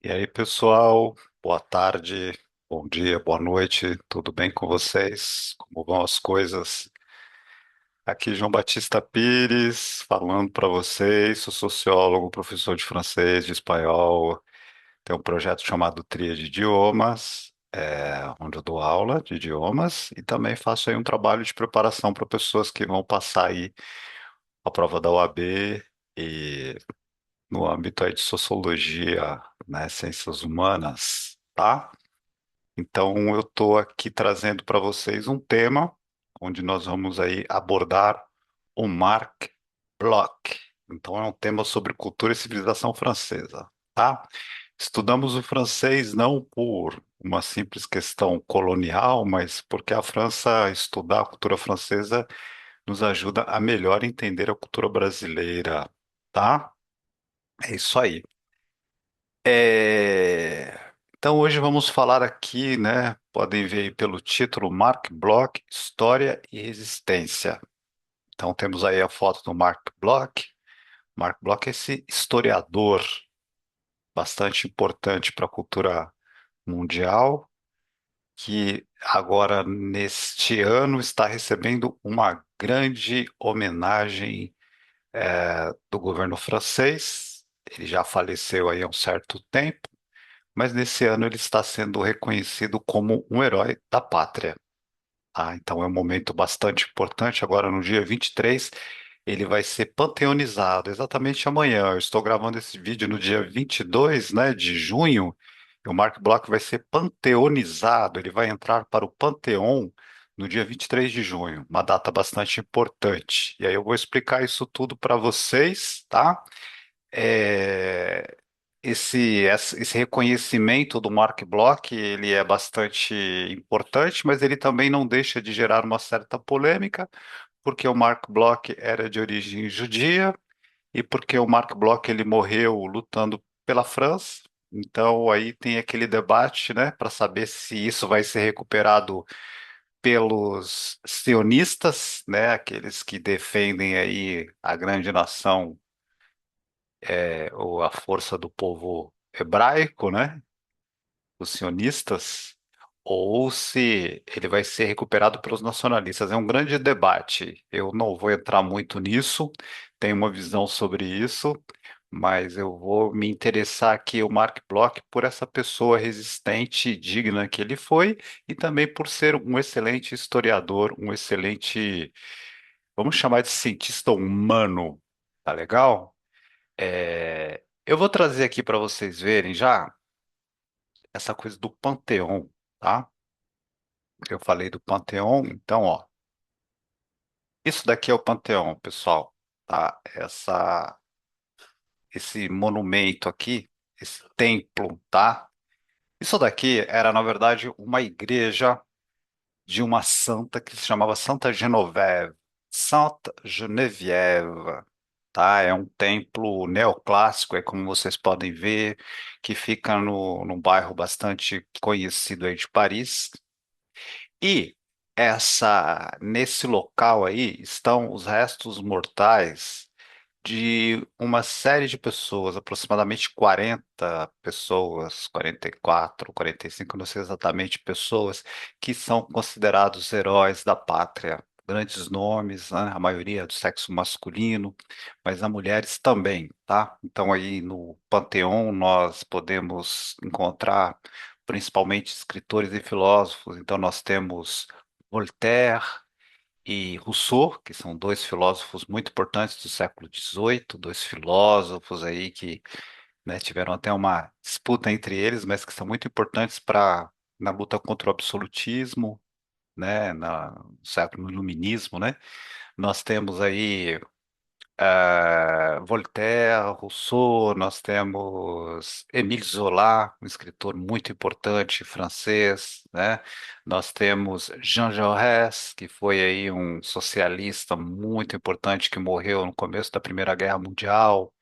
E aí, pessoal, boa tarde, bom dia, boa noite, tudo bem com vocês? Como vão as coisas? Aqui João Batista Pires, falando para vocês, sou sociólogo, professor de francês, de espanhol, tenho um projeto chamado Tria de Idiomas, onde eu dou aula de idiomas e também faço aí um trabalho de preparação para pessoas que vão passar aí a prova da OAB e no âmbito aí de sociologia, né, ciências humanas, tá? Então, eu estou aqui trazendo para vocês um tema onde nós vamos aí abordar o Marc Bloch. Então, é um tema sobre cultura e civilização francesa, tá? Estudamos o francês não por uma simples questão colonial, mas porque a França, estudar a cultura francesa, nos ajuda a melhor entender a cultura brasileira, tá? É isso aí. Então hoje vamos falar aqui, né? Podem ver aí pelo título Marc Bloch, História e Resistência. Então temos aí a foto do Marc Bloch. Marc Bloch é esse historiador bastante importante para a cultura mundial, que agora neste ano está recebendo uma grande homenagem do governo francês. Ele já faleceu aí há um certo tempo, mas nesse ano ele está sendo reconhecido como um herói da pátria. Ah, então é um momento bastante importante. Agora, no dia 23, ele vai ser panteonizado, exatamente amanhã. Eu estou gravando esse vídeo no dia 22, né, de junho, e o Mark Bloch vai ser panteonizado. Ele vai entrar para o Panteão no dia 23 de junho, uma data bastante importante. E aí eu vou explicar isso tudo para vocês, tá? É, esse reconhecimento do Mark Bloch, ele é bastante importante, mas ele também não deixa de gerar uma certa polêmica, porque o Mark Bloch era de origem judia e porque o Mark Bloch ele morreu lutando pela França. Então aí tem aquele debate, né, para saber se isso vai ser recuperado pelos sionistas, né, aqueles que defendem aí a grande nação ou a força do povo hebraico, né? Os sionistas, ou se ele vai ser recuperado pelos nacionalistas. É um grande debate. Eu não vou entrar muito nisso, tenho uma visão sobre isso, mas eu vou me interessar aqui, o Mark Bloch, por essa pessoa resistente e digna que ele foi, e também por ser um excelente historiador, um excelente, vamos chamar de cientista humano, tá legal? Eu vou trazer aqui para vocês verem já essa coisa do Panteão, tá? Eu falei do Panteão, então, ó, isso daqui é o Panteão, pessoal, tá? Esse monumento aqui, esse templo, tá? Isso daqui era, na verdade, uma igreja de uma santa que se chamava Santa Genoveve, Santa Geneviève, tá? É um templo neoclássico, é como vocês podem ver, que fica no, num bairro bastante conhecido aí de Paris. E nesse local aí estão os restos mortais de uma série de pessoas, aproximadamente 40 pessoas, 44, 45, não sei exatamente, pessoas que são considerados heróis da pátria. Grandes nomes, né? A maioria do sexo masculino, mas há mulheres também, tá? Então aí no Panteão nós podemos encontrar principalmente escritores e filósofos. Então nós temos Voltaire, e Rousseau, que são dois filósofos muito importantes do século XVIII, dois filósofos aí que, né, tiveram até uma disputa entre eles, mas que são muito importantes para na luta contra o absolutismo, né, no século no iluminismo, né? Nós temos aí Voltaire, Rousseau, nós temos Émile Zola, um escritor muito importante francês, né? Nós temos Jean Jaurès, que foi aí um socialista muito importante que morreu no começo da Primeira Guerra Mundial.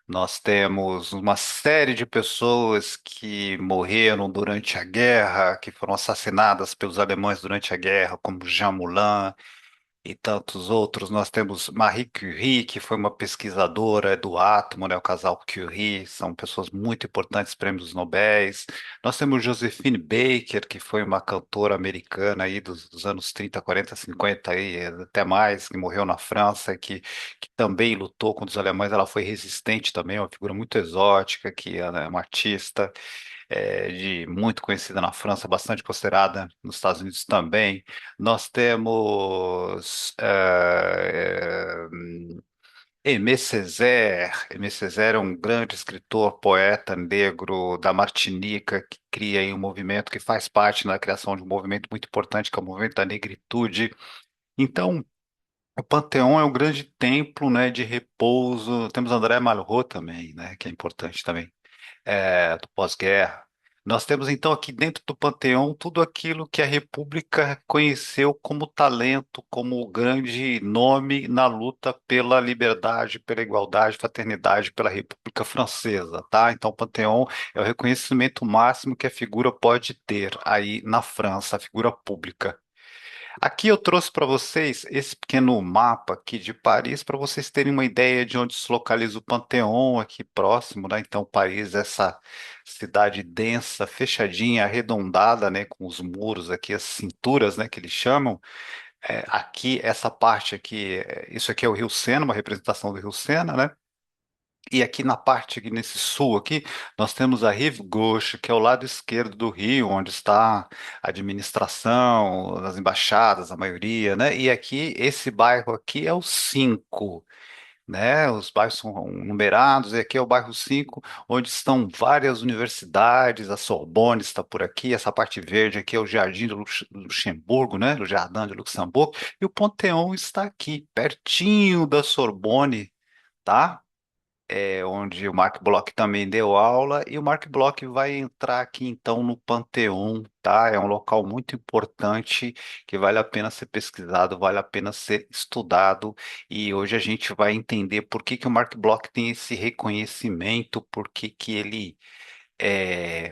Nós temos uma série de pessoas que morreram durante a guerra, que foram assassinadas pelos alemães durante a guerra, como Jean Moulin. e tantos outros. Nós temos Marie Curie, que foi uma pesquisadora do átomo, né? O casal Curie, são pessoas muito importantes, prêmios Nobel. Nós temos Josephine Baker, que foi uma cantora americana aí dos anos 30, 40, 50 aí, até mais, que morreu na França, que também lutou contra os alemães. Ela foi resistente também, uma figura muito exótica, que é, né, uma artista muito conhecida na França, bastante considerada nos Estados Unidos também. Nós temos Aimé Césaire. Aimé Césaire é um grande escritor, poeta negro da Martinica, que cria aí um movimento que faz parte da criação de um movimento muito importante, que é o movimento da negritude. Então, o Panteão é um grande templo, né, de repouso. Temos André Malraux também, né, que é importante também do pós-guerra. Nós temos então aqui dentro do Panteão tudo aquilo que a República conheceu como talento, como grande nome na luta pela liberdade, pela igualdade, fraternidade, pela República Francesa, tá? Então, o Panteão é o reconhecimento máximo que a figura pode ter aí na França, a figura pública. Aqui eu trouxe para vocês esse pequeno mapa aqui de Paris para vocês terem uma ideia de onde se localiza o Panteão aqui próximo, né? Então, Paris, essa cidade densa, fechadinha, arredondada, né? Com os muros aqui, as cinturas, né? Que eles chamam. Aqui, essa parte aqui, isso aqui é o Rio Sena, uma representação do Rio Sena, né? E aqui na parte, aqui nesse sul aqui, nós temos a Rive Gauche, que é o lado esquerdo do rio, onde está a administração, as embaixadas, a maioria, né? E aqui, esse bairro aqui é o 5, né? Os bairros são numerados, e aqui é o bairro 5, onde estão várias universidades, a Sorbonne está por aqui, essa parte verde aqui é o Jardim do Luxemburgo, né? O Jardim de Luxemburgo, e o Panteão está aqui, pertinho da Sorbonne, tá? Onde o Mark Bloch também deu aula, e o Mark Bloch vai entrar aqui então no Panteão, tá? É um local muito importante que vale a pena ser pesquisado, vale a pena ser estudado, e hoje a gente vai entender por que que o Mark Bloch tem esse reconhecimento, por que que ele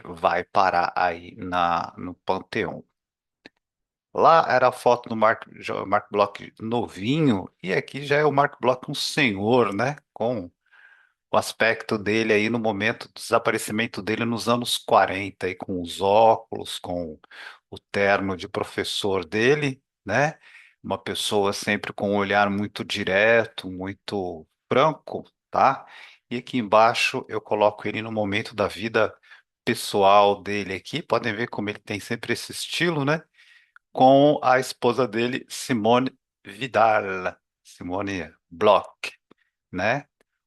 vai parar aí no Panteão. Lá era a foto do Mark Bloch novinho, e aqui já é o Mark Bloch um senhor, né? Com o aspecto dele aí no momento do desaparecimento dele nos anos 40 aí com os óculos, com o terno de professor dele, né? Uma pessoa sempre com um olhar muito direto, muito franco, tá? E aqui embaixo eu coloco ele no momento da vida pessoal dele aqui. Podem ver como ele tem sempre esse estilo, né? Com a esposa dele, Simone Vidal, Simone Bloch, né?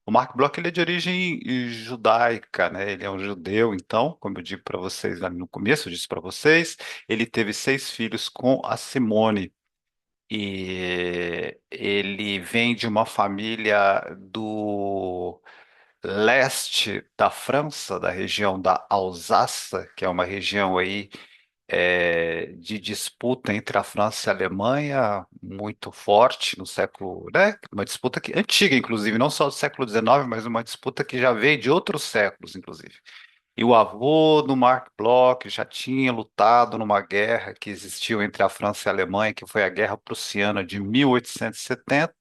O Mark Bloch ele é de origem judaica, né? Ele é um judeu, então, como eu digo para vocês lá no começo, eu disse para vocês, ele teve 6 filhos com a Simone e ele vem de uma família do leste da França, da região da Alsácia, que é uma região aí de disputa entre a França e a Alemanha muito forte no século, né? Uma disputa que, antiga, inclusive, não só do século XIX, mas uma disputa que já veio de outros séculos, inclusive. E o avô do Marc Bloch já tinha lutado numa guerra que existiu entre a França e a Alemanha, que foi a Guerra Prussiana de 1870.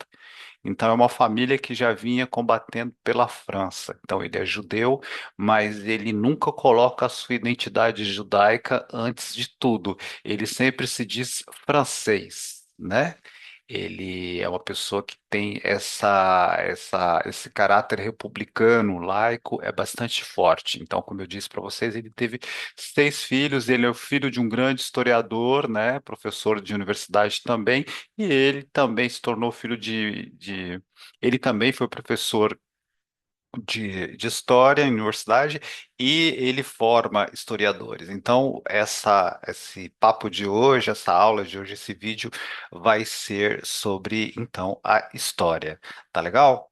Então, é uma família que já vinha combatendo pela França. Então, ele é judeu, mas ele nunca coloca a sua identidade judaica antes de tudo. Ele sempre se diz francês, né? Ele é uma pessoa que tem esse caráter republicano, laico, é bastante forte. Então, como eu disse para vocês, ele teve 6 filhos. Ele é o filho de um grande historiador, né? Professor de universidade também. E ele também se tornou filho ele também foi professor de história em universidade e ele forma historiadores. Então, esse papo de hoje, essa aula de hoje, esse vídeo vai ser sobre, então, a história. Tá legal?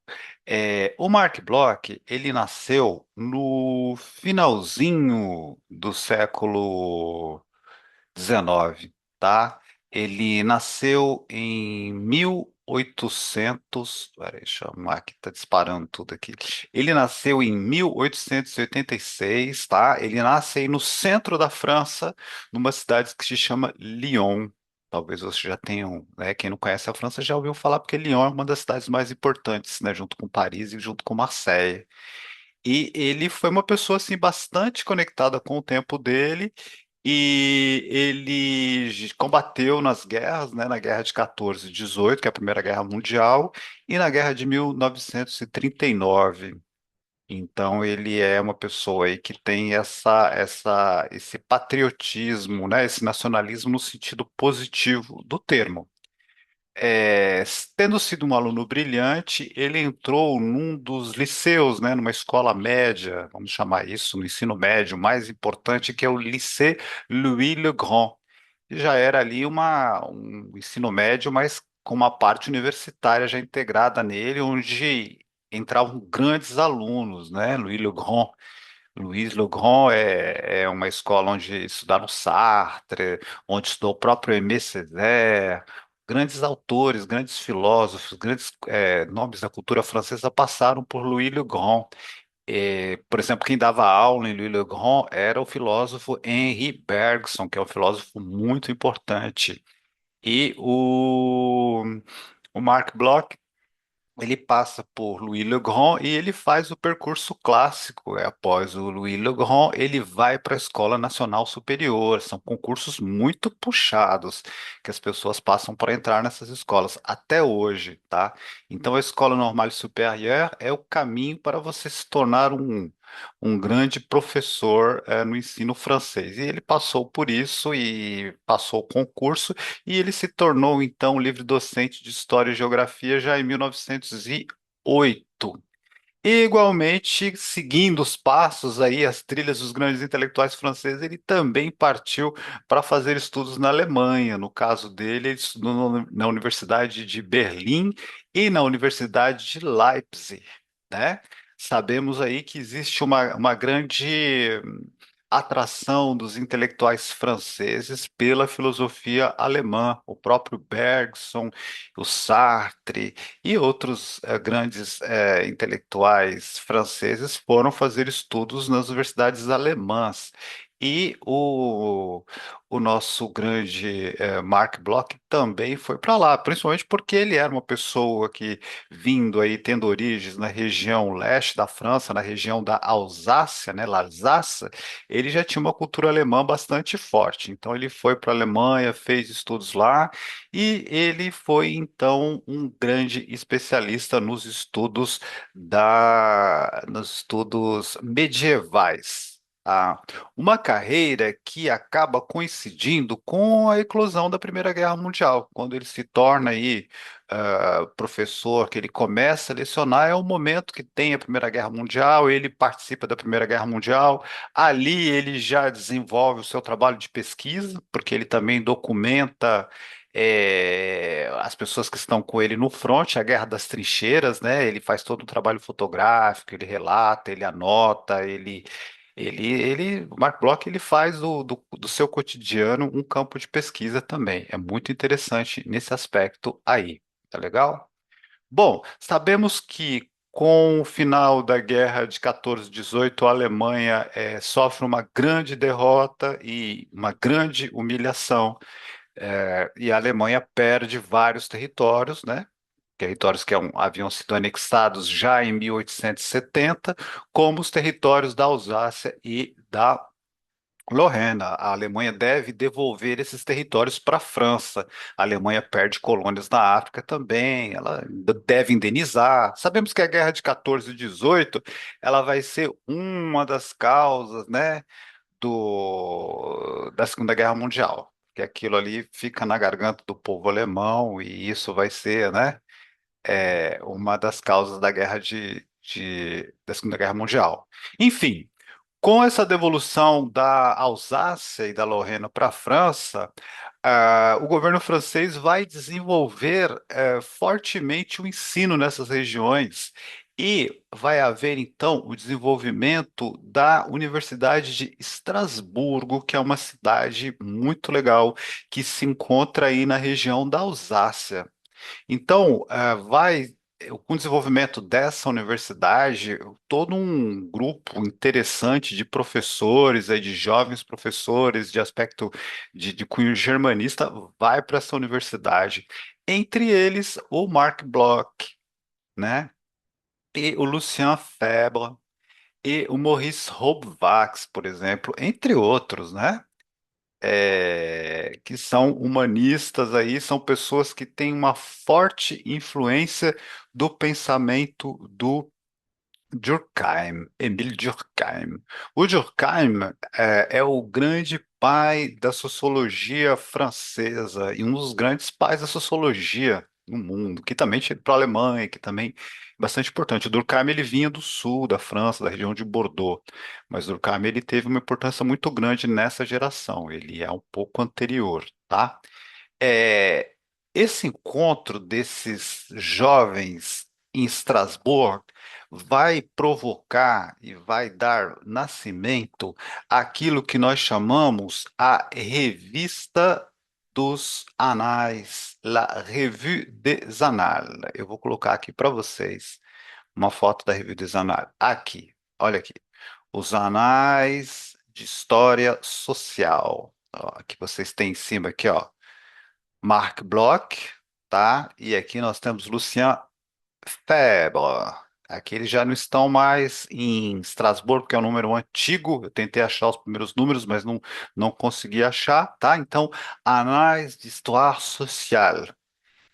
O Mark Bloch, ele nasceu no finalzinho do século 19, tá? Ele nasceu em 1800. Peraí, deixa eu chamar aqui, tá disparando tudo aqui. Ele nasceu em 1886, tá? Ele nasce aí no centro da França, numa cidade que se chama Lyon, Talvez você já tenham, né? Quem não conhece a França já ouviu falar, porque Lyon é uma das cidades mais importantes, né? Junto com Paris e junto com Marseille. E ele foi uma pessoa assim bastante conectada com o tempo dele e ele combateu nas guerras, né, na Guerra de 14 e 18, que é a Primeira Guerra Mundial, e na Guerra de 1939. Então ele é uma pessoa aí que tem esse patriotismo, né, esse nacionalismo no sentido positivo do termo. É, tendo sido um aluno brilhante, ele entrou num dos liceus, né, numa escola média, vamos chamar isso, no ensino médio mais importante, que é o Lycée Louis le Grand. E já era ali um ensino médio, mas com uma parte universitária já integrada nele, onde entravam grandes alunos, né? Louis Le Grand é uma escola onde estudaram Sartre, onde estudou o próprio Aimé Césaire, grandes autores, grandes filósofos, grandes nomes da cultura francesa passaram por Louis Le Grand. Por exemplo, quem dava aula em Louis Le Grand era o filósofo Henri Bergson, que é um filósofo muito importante. E o Marc Bloch ele passa por Louis Le Grand e ele faz o percurso clássico. Após o Louis Le Grand, ele vai para a Escola Nacional Superior. São concursos muito puxados que as pessoas passam para entrar nessas escolas até hoje, tá? Então, a Escola Normale Supérieure é o caminho para você se tornar um grande professor no ensino francês. E ele passou por isso e passou o concurso e ele se tornou, então, livre docente de História e Geografia já em 1908. E, igualmente, seguindo os passos aí, as trilhas dos grandes intelectuais franceses, ele também partiu para fazer estudos na Alemanha. No caso dele, ele estudou na Universidade de Berlim e na Universidade de Leipzig, né? Sabemos aí que existe uma grande atração dos intelectuais franceses pela filosofia alemã, o próprio Bergson, o Sartre e outros grandes intelectuais franceses foram fazer estudos nas universidades alemãs. E o nosso grande Marc Bloch também foi para lá, principalmente porque ele era uma pessoa que, vindo aí, tendo origens na região leste da França, na região da Alsácia, né, l'Alsace, ele já tinha uma cultura alemã bastante forte. Então ele foi para a Alemanha, fez estudos lá e ele foi então um grande especialista nos estudos medievais. Tá? Uma carreira que acaba coincidindo com a eclosão da Primeira Guerra Mundial, quando ele se torna aí professor, que ele começa a lecionar, é o momento que tem a Primeira Guerra Mundial, ele participa da Primeira Guerra Mundial, ali ele já desenvolve o seu trabalho de pesquisa, porque ele também documenta as pessoas que estão com ele no fronte, a Guerra das Trincheiras, né? Ele faz todo um trabalho fotográfico, ele relata, ele anota, o Mark Bloch, ele faz do seu cotidiano um campo de pesquisa também. É muito interessante nesse aspecto aí. Tá legal? Bom, sabemos que com o final da Guerra de 14-18, a Alemanha sofre uma grande derrota e uma grande humilhação, e a Alemanha perde vários territórios, né? Territórios que haviam sido anexados já em 1870, como os territórios da Alsácia e da Lorena. A Alemanha deve devolver esses territórios para a França. A Alemanha perde colônias na África também. Ela deve indenizar. Sabemos que a Guerra de 14 e 18 ela vai ser uma das causas, né, da Segunda Guerra Mundial. Que aquilo ali fica na garganta do povo alemão e isso vai ser, né, uma das causas da da Segunda Guerra Mundial. Enfim. Com essa devolução da Alsácia e da Lorena para a França, o governo francês vai desenvolver fortemente o ensino nessas regiões e vai haver então o desenvolvimento da Universidade de Estrasburgo, que é uma cidade muito legal que se encontra aí na região da Alsácia. Então, vai com o desenvolvimento dessa universidade, todo um grupo interessante de professores, aí, de jovens professores de aspecto de cunho germanista vai para essa universidade. Entre eles, o Marc Bloch, né? E o Lucien Febvre, e o Maurice Roelvachs, por exemplo, entre outros, né? Que são humanistas aí, são pessoas que têm uma forte influência do pensamento do Durkheim, Emile Durkheim. O Durkheim é o grande pai da sociologia francesa e um dos grandes pais da sociologia no mundo, que também para a Alemanha, que também é bastante importante. O Durkheim ele vinha do sul da França, da região de Bordeaux, mas o Durkheim ele teve uma importância muito grande nessa geração. Ele é um pouco anterior, tá? É, esse encontro desses jovens em Estrasburgo vai provocar e vai dar nascimento àquilo que nós chamamos a Revista dos Anais, La Revue des Annales. Eu vou colocar aqui para vocês uma foto da Revue des Annales. Aqui, olha aqui. Os Anais de História Social. Ó, aqui vocês têm em cima aqui, ó. Marc Bloch, tá? E aqui nós temos Lucien Febvre. Aqui eles já não estão mais em Estrasburgo, que é um número antigo. Eu tentei achar os primeiros números, mas não consegui achar, tá? Então, Anais de Histoire Sociale.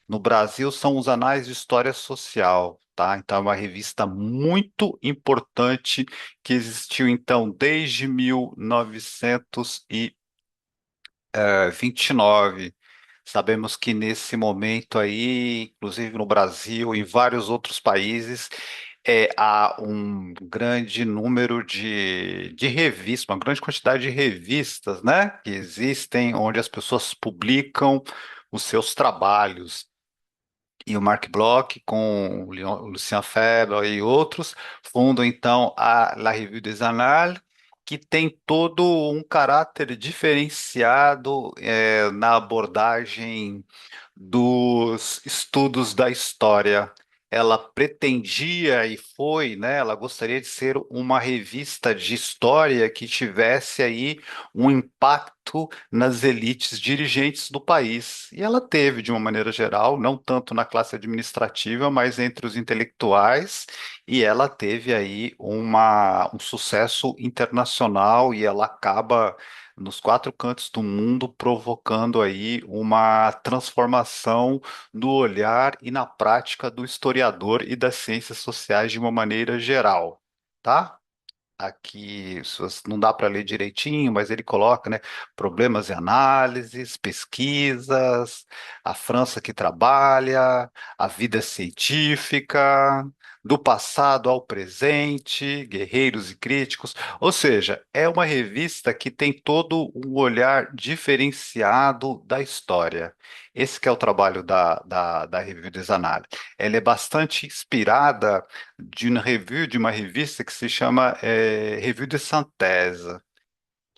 No Brasil são os Anais de História Social, tá? Então, é uma revista muito importante que existiu, então, desde 1929. Sabemos que nesse momento aí, inclusive no Brasil e em vários outros países, há um grande número de revistas, uma grande quantidade de revistas, né, que existem, onde as pessoas publicam os seus trabalhos. E o Marc Bloch, com o Lucien Febvre e outros, fundam então a La Revue des Annales, que tem todo um caráter diferenciado na abordagem dos estudos da história. Ela pretendia e foi, né? Ela gostaria de ser uma revista de história que tivesse aí um impacto nas elites dirigentes do país. E ela teve, de uma maneira geral, não tanto na classe administrativa, mas entre os intelectuais, e ela teve aí um sucesso internacional e ela acaba nos quatro cantos do mundo, provocando aí uma transformação no olhar e na prática do historiador e das ciências sociais de uma maneira geral, tá? Aqui não dá para ler direitinho, mas ele coloca, né, problemas e análises, pesquisas, a França que trabalha, a vida científica, do passado ao presente, guerreiros e críticos. Ou seja, é uma revista que tem todo um olhar diferenciado da história. Esse que é o trabalho da Revue des Annales. Ela é bastante inspirada de uma revista que se chama Revue de Synthèse,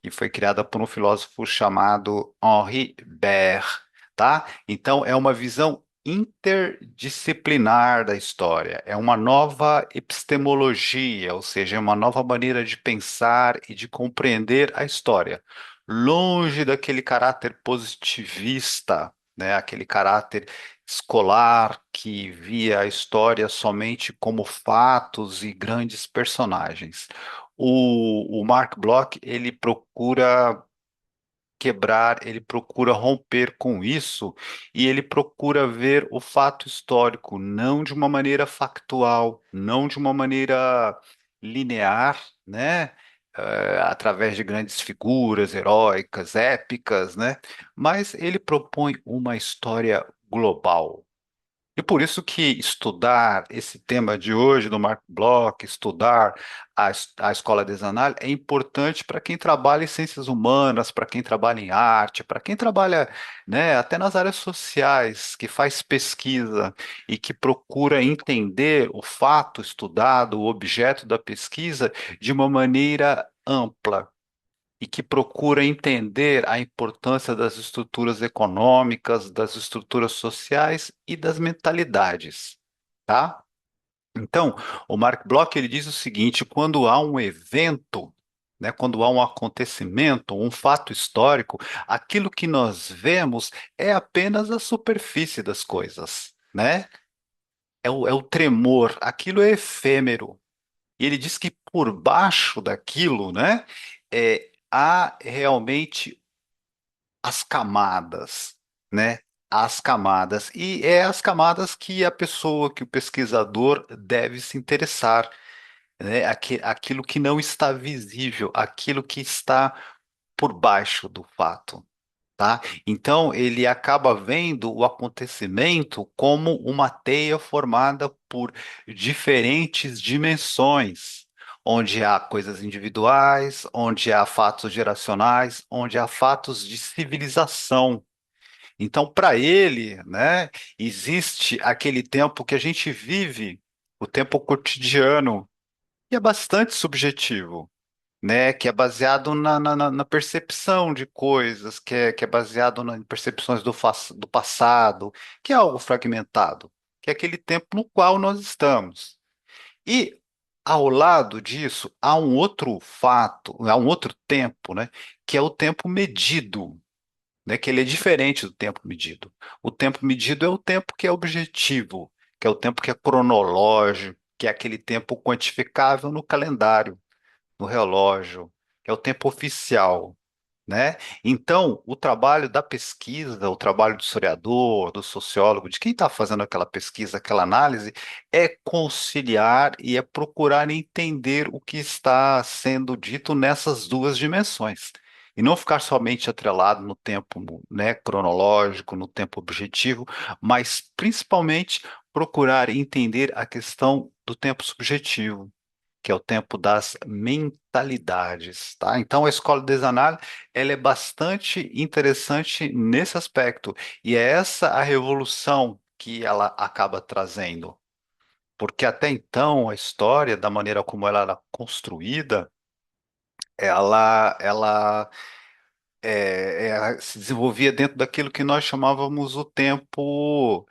que foi criada por um filósofo chamado Henri Bergson, tá? Então é uma visão interdisciplinar da história, é uma nova epistemologia, ou seja, é uma nova maneira de pensar e de compreender a história, longe daquele caráter positivista, né, aquele caráter escolar que via a história somente como fatos e grandes personagens. O Mark Bloch, ele procura quebrar, ele procura romper com isso e ele procura ver o fato histórico não de uma maneira factual, não de uma maneira linear, né? Através de grandes figuras heróicas, épicas, né? Mas ele propõe uma história global. E por isso que estudar esse tema de hoje do Mark Bloch, estudar a Escola de Zanardi é importante para quem trabalha em ciências humanas, para quem trabalha em arte, para quem trabalha, né, até nas áreas sociais, que faz pesquisa e que procura entender o fato estudado, o objeto da pesquisa, de uma maneira ampla e que procura entender a importância das estruturas econômicas, das estruturas sociais e das mentalidades, tá? Então, o Mark Bloch ele diz o seguinte: quando há um evento, né, quando há um acontecimento, um fato histórico, aquilo que nós vemos é apenas a superfície das coisas, né? É o tremor, aquilo é efêmero. E ele diz que por baixo daquilo, né, há realmente as camadas, né? As camadas. E é as camadas que a pessoa, que o pesquisador deve se interessar, né? Aquilo que não está visível, aquilo que está por baixo do fato. Tá? Então, ele acaba vendo o acontecimento como uma teia formada por diferentes dimensões, onde há coisas individuais, onde há fatos geracionais, onde há fatos de civilização. Então, para ele, né, existe aquele tempo que a gente vive, o tempo cotidiano, que é bastante subjetivo, né, que é baseado na percepção de coisas, que é baseado em percepções do passado, que é algo fragmentado, que é aquele tempo no qual nós estamos. E ao lado disso, há um outro fato, há um outro tempo, né, que é o tempo medido, né, que ele é diferente do tempo medido. O tempo medido é o tempo que é objetivo, que é o tempo que é cronológico, que é aquele tempo quantificável no calendário, no relógio, que é o tempo oficial, né? Então, o trabalho da pesquisa, o trabalho do historiador, do sociólogo, de quem está fazendo aquela pesquisa, aquela análise, é conciliar e é procurar entender o que está sendo dito nessas duas dimensões. E não ficar somente atrelado no tempo, né, cronológico, no tempo objetivo, mas principalmente procurar entender a questão do tempo subjetivo, que é o tempo das mentalidades, tá? Então a escola de Desanálise, ela é bastante interessante nesse aspecto, e é essa a revolução que ela acaba trazendo, porque até então a história, da maneira como ela era construída, ela se desenvolvia dentro daquilo que nós chamávamos o tempo,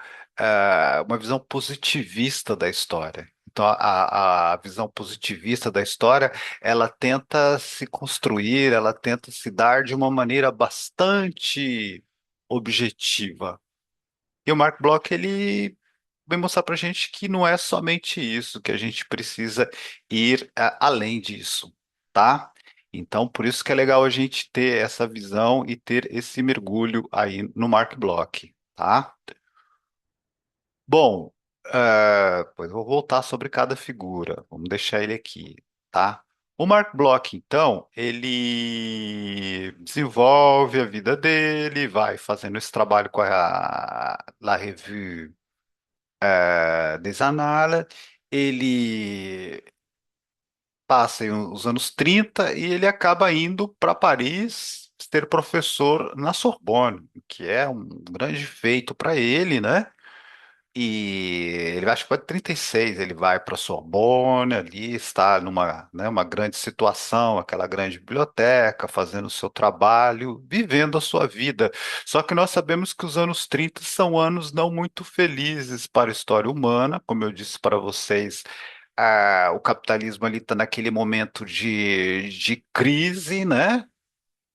uma visão positivista da história. Então, a visão positivista da história, ela tenta se construir, ela tenta se dar de uma maneira bastante objetiva. E o Mark Bloch, ele vem mostrar para a gente que não é somente isso, que a gente precisa ir além disso, tá? Então, por isso que é legal a gente ter essa visão e ter esse mergulho aí no Mark Bloch, tá? Bom, pois vou voltar sobre cada figura. Vamos deixar ele aqui, tá? O Mark Bloch, então, ele desenvolve a vida dele, vai fazendo esse trabalho com a La Revue des Annales. Ele passa aí os anos 30 e ele acaba indo para Paris ser professor na Sorbonne, que é um grande feito para ele, né? E ele acho que foi 36, ele vai para a Sorbonne, ali está numa, né, uma grande situação, aquela grande biblioteca, fazendo o seu trabalho, vivendo a sua vida. Só que nós sabemos que os anos 30 são anos não muito felizes para a história humana, como eu disse para vocês, o capitalismo ali está naquele momento de crise, né?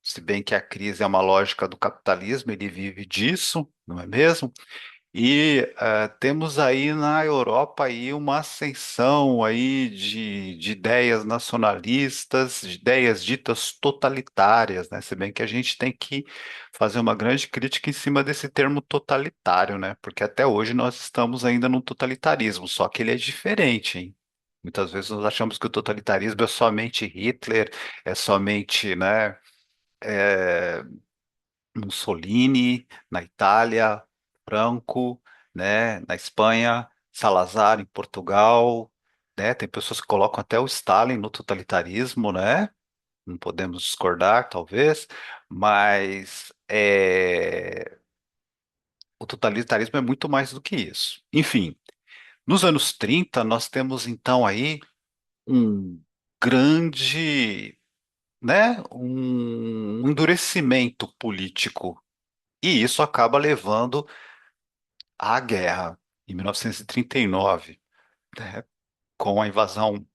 Se bem que a crise é uma lógica do capitalismo, ele vive disso, não é mesmo? E temos aí na Europa aí uma ascensão aí de ideias nacionalistas, de ideias ditas totalitárias, né? Se bem que a gente tem que fazer uma grande crítica em cima desse termo totalitário, né? Porque até hoje nós estamos ainda num totalitarismo, só que ele é diferente, hein? Muitas vezes nós achamos que o totalitarismo é somente Hitler, é somente, né? Mussolini na Itália, Franco, né, na Espanha, Salazar em Portugal, né? Tem pessoas que colocam até o Stalin no totalitarismo, né? Não podemos discordar, talvez, mas o totalitarismo é muito mais do que isso. Enfim, nos anos 30 nós temos então aí um grande, né, um endurecimento político. E isso acaba levando à guerra, em 1939, né? com a invasão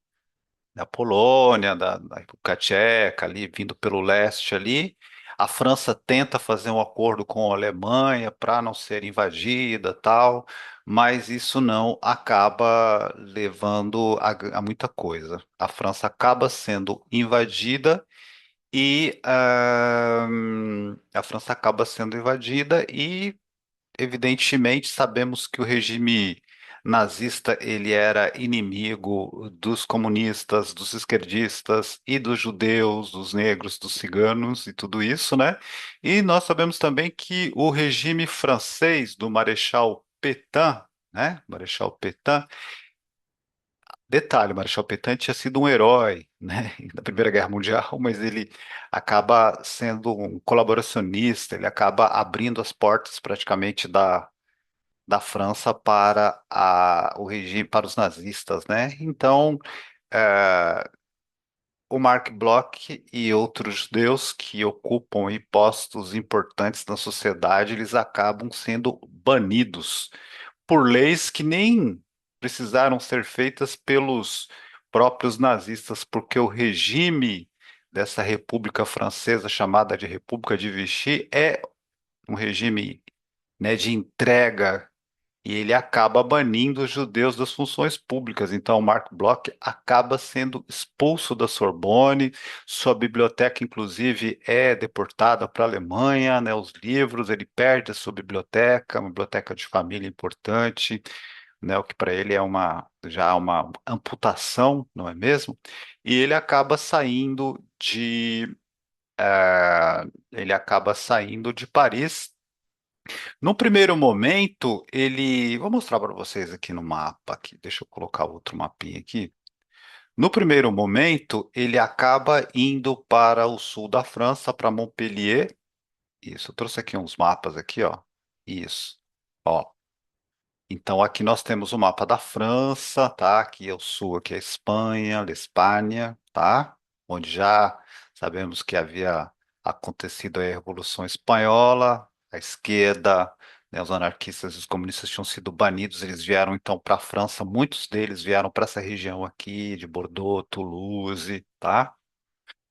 da Polônia, da República Tcheca, ali vindo pelo leste ali. A França tenta fazer um acordo com a Alemanha para não ser invadida, tal, mas isso não acaba levando a muita coisa. A França acaba sendo invadida e evidentemente, sabemos que o regime nazista ele era inimigo dos comunistas, dos esquerdistas e dos judeus, dos negros, dos ciganos e tudo isso, né? E nós sabemos também que o regime francês do Marechal Pétain, né? Marechal Pétain, detalhe, o Marechal Pétain tinha sido um herói, né? Na Primeira Guerra Mundial, mas ele acaba sendo um colaboracionista, ele acaba abrindo as portas praticamente da França para o regime, para os nazistas, né? Então, eh, o Mark Bloch e outros judeus que ocupam aí postos importantes na sociedade, eles acabam sendo banidos por leis que nem precisaram ser feitas pelos próprios nazistas, porque o regime dessa República Francesa, chamada de República de Vichy, é um regime, né, de entrega e ele acaba banindo os judeus das funções públicas. Então, o Marc Bloch acaba sendo expulso da Sorbonne, sua biblioteca, inclusive, é deportada para a Alemanha, né? Os livros, ele perde a sua biblioteca, uma biblioteca de família importante, né? O que para ele é já uma amputação, não é mesmo? E ele acaba saindo de Paris. No primeiro momento, vou mostrar para vocês aqui no mapa, aqui. Deixa eu colocar outro mapinha aqui. No primeiro momento, ele acaba indo para o sul da França, para Montpellier. Isso, eu trouxe aqui uns mapas aqui, ó. Isso. Ó, então aqui nós temos o mapa da França, tá? Aqui é o sul, aqui é a Espanha, a Espanha, tá? Onde já sabemos que havia acontecido a Revolução Espanhola, a esquerda, né, os anarquistas e os comunistas tinham sido banidos, eles vieram então para a França, muitos deles vieram para essa região aqui de Bordeaux, Toulouse, tá?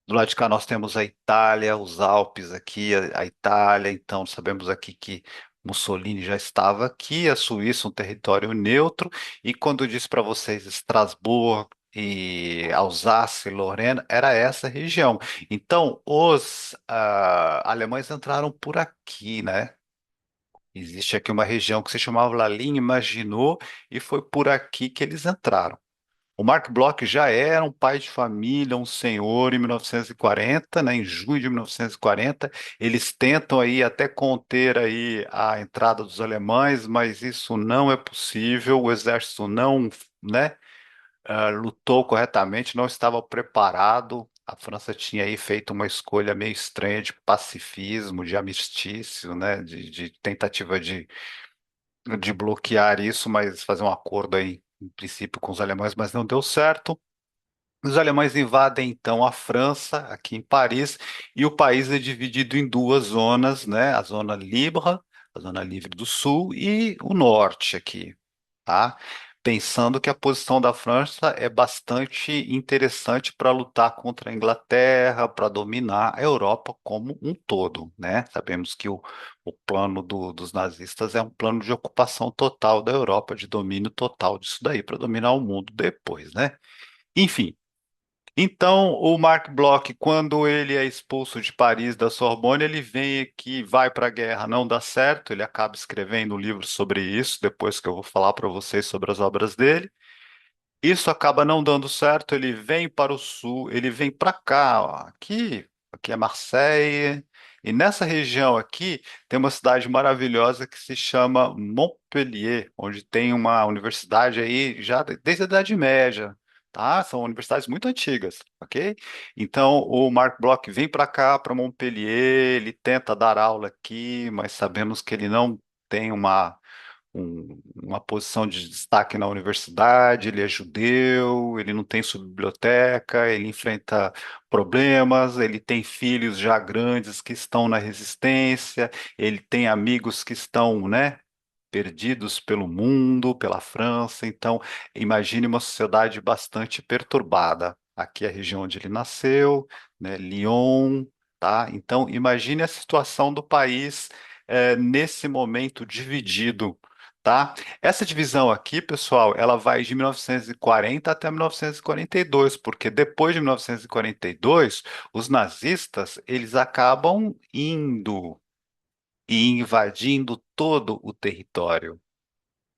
Do lado de cá nós temos a Itália, os Alpes aqui, a Itália, então sabemos aqui que Mussolini já estava aqui, a Suíça um território neutro, e quando eu disse para vocês Estrasburgo e Alsácia e Lorena, era essa região. Então os alemães entraram por aqui, né? Existe aqui uma região que se chamava La Ligne Maginot, e foi por aqui que eles entraram. O Mark Bloch já era um pai de família, um senhor em 1940, né, em junho de 1940. Eles tentam aí até conter aí a entrada dos alemães, mas isso não é possível. O exército não, né, lutou corretamente, não estava preparado. A França tinha aí feito uma escolha meio estranha de pacifismo, de armistício, né, de tentativa de bloquear isso, mas fazer um acordo aí, em princípio, com os alemães, mas não deu certo. Os alemães invadem então a França, aqui em Paris, e o país é dividido em duas zonas, né? A zona Libre, a zona livre do sul, e o norte aqui, tá? Pensando que a posição da França é bastante interessante para lutar contra a Inglaterra, para dominar a Europa como um todo, né? Sabemos que o plano dos nazistas é um plano de ocupação total da Europa, de domínio total disso daí, para dominar o mundo depois, né? Enfim. Então, o Marc Bloch, quando ele é expulso de Paris da Sorbonne, ele vem aqui, vai para a guerra, não dá certo, ele acaba escrevendo um livro sobre isso, depois que eu vou falar para vocês sobre as obras dele. Isso acaba não dando certo, ele vem para o sul, ele vem para cá, ó, aqui é Marseille, e nessa região aqui tem uma cidade maravilhosa que se chama Montpellier, onde tem uma universidade aí já desde a Idade Média, tá? São universidades muito antigas, ok? Então o Marc Bloch vem para cá, para Montpellier, ele tenta dar aula aqui, mas sabemos que ele não tem uma posição de destaque na universidade, ele é judeu, ele não tem sua biblioteca, ele enfrenta problemas, ele tem filhos já grandes que estão na resistência, ele tem amigos que estão, né? perdidos pelo mundo, pela França. Então, imagine uma sociedade bastante perturbada. Aqui é a região onde ele nasceu, né, Lyon, tá? Então, imagine a situação do país nesse momento dividido. Tá? Essa divisão aqui, pessoal, ela vai de 1940 até 1942, porque depois de 1942, os nazistas, eles acabam indo e invadindo todo o território,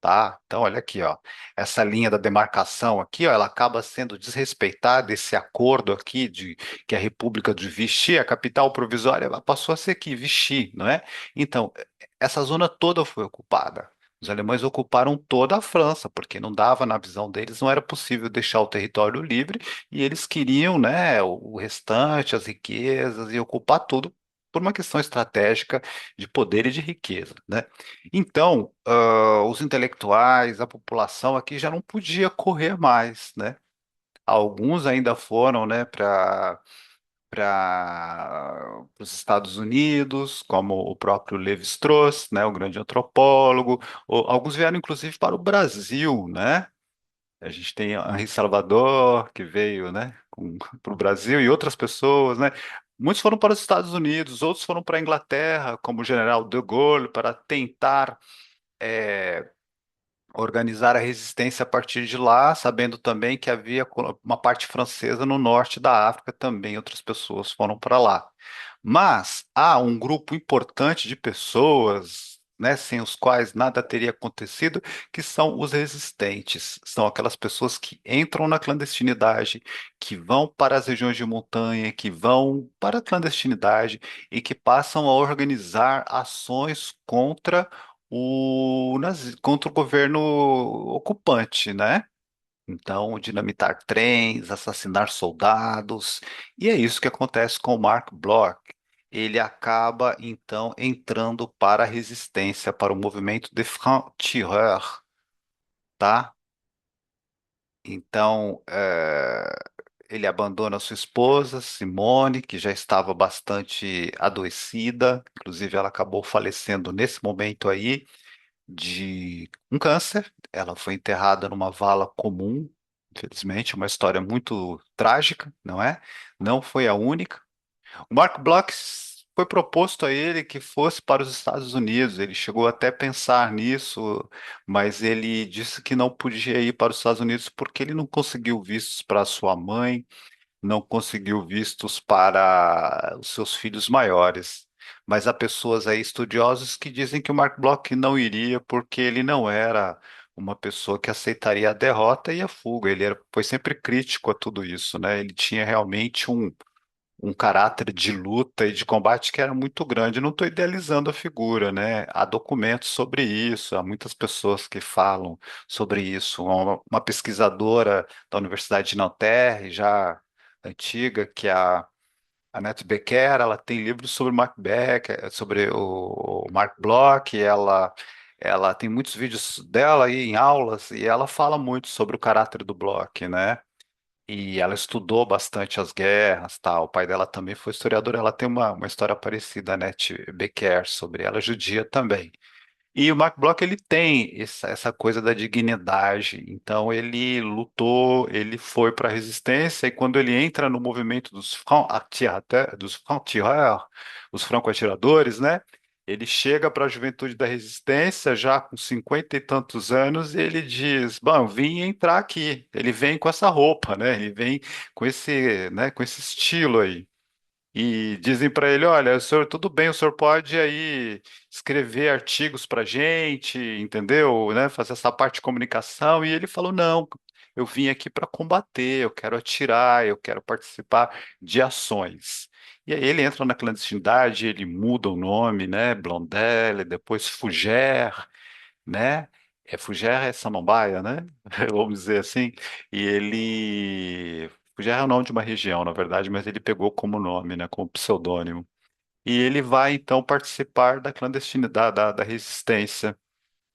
tá? Então, olha aqui, ó, essa linha da demarcação aqui, ó, ela acaba sendo desrespeitada, esse acordo aqui de que a República de Vichy, a capital provisória, ela passou a ser aqui, Vichy, não é? Então, essa zona toda foi ocupada. Os alemães ocuparam toda a França, porque não dava, na visão deles, não era possível deixar o território livre, e eles queriam, né, o restante, as riquezas, e ocupar tudo por uma questão estratégica de poder e de riqueza, né? Então, os intelectuais, a população aqui já não podia correr mais, né? Alguns ainda foram, né, para os Estados Unidos, como o próprio Levi-Strauss, né, o grande antropólogo. Alguns vieram, inclusive, para o Brasil, né? A gente tem Henri Salvador, que veio, né, para o Brasil, e outras pessoas, né? Muitos foram para os Estados Unidos, outros foram para a Inglaterra, como o general de Gaulle, para tentar organizar a resistência a partir de lá, sabendo também que havia uma parte francesa no norte da África também, outras pessoas foram para lá. Mas há um grupo importante de pessoas, né, sem os quais nada teria acontecido, que são os resistentes. São aquelas pessoas que entram na clandestinidade, que vão para as regiões de montanha, que vão para a clandestinidade e que passam a organizar ações contra o governo ocupante, né? Então, dinamitar trens, assassinar soldados, e é isso que acontece com o Mark Bloch. Ele acaba, então, entrando para a resistência, para o movimento de Franc-Tireur, tá? Então, ele abandona sua esposa, Simone, que já estava bastante adoecida, inclusive ela acabou falecendo nesse momento aí, de um câncer. Ela foi enterrada numa vala comum, infelizmente, uma história muito trágica, não é? Não foi a única. O Mark Bloch foi proposto a ele que fosse para os Estados Unidos. Ele chegou até a pensar nisso, mas ele disse que não podia ir para os Estados Unidos porque ele não conseguiu vistos para sua mãe, não conseguiu vistos para os seus filhos maiores. Mas há pessoas aí estudiosos que dizem que o Mark Bloch não iria porque ele não era uma pessoa que aceitaria a derrota e a fuga. Foi sempre crítico a tudo isso, né? Ele tinha realmente um caráter de luta e de combate que era muito grande. Não estou idealizando a figura, né? Há documentos sobre isso, há muitas pessoas que falam sobre isso. Uma pesquisadora da Universidade de Nanterre, já antiga, que é a Annette Becker, ela tem livros sobre Mark Becker, sobre o Mark Bloch, ela tem muitos vídeos dela aí em aulas e ela fala muito sobre o caráter do Bloch, né? E ela estudou bastante as guerras, tal. O pai dela também foi historiador. Ela tem uma história parecida, né, Becker, sobre ela, judia também. E o Mark Bloch, ele tem essa coisa da dignidade. Então, ele lutou, ele foi para a resistência, e quando ele entra no movimento dos francs-tireurs, os franco-atiradores, né? Ele chega para a juventude da resistência, já com 50 e tantos anos, e ele diz: Bom, eu vim entrar aqui. Ele vem com essa roupa, né? Ele vem com esse, né, com esse estilo aí. E dizem para ele: olha, o senhor, tudo bem, o senhor pode aí escrever artigos para gente, entendeu? Né? Fazer essa parte de comunicação. E ele falou: não, eu vim aqui para combater, eu quero atirar, eu quero participar de ações. E aí ele entra na clandestinidade, ele muda o nome, né? Blondel, depois Fougère, né? Fougère é Samambaia, né? Vamos dizer assim. E ele. Fougère é o nome de uma região, na verdade, mas ele pegou como nome, né? Como pseudônimo. E ele vai, então, participar da clandestinidade, da resistência.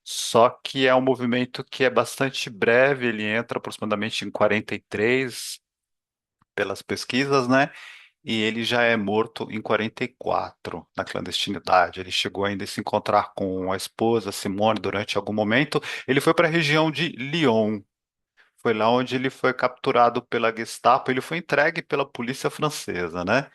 Só que é um movimento que é bastante breve, ele entra aproximadamente em 43, pelas pesquisas, né? e ele já é morto em 44, na clandestinidade. Ele chegou ainda a se encontrar com a esposa, Simone, durante algum momento. Ele foi para a região de Lyon. Foi lá onde ele foi capturado pela Gestapo. Ele foi entregue pela polícia francesa, né?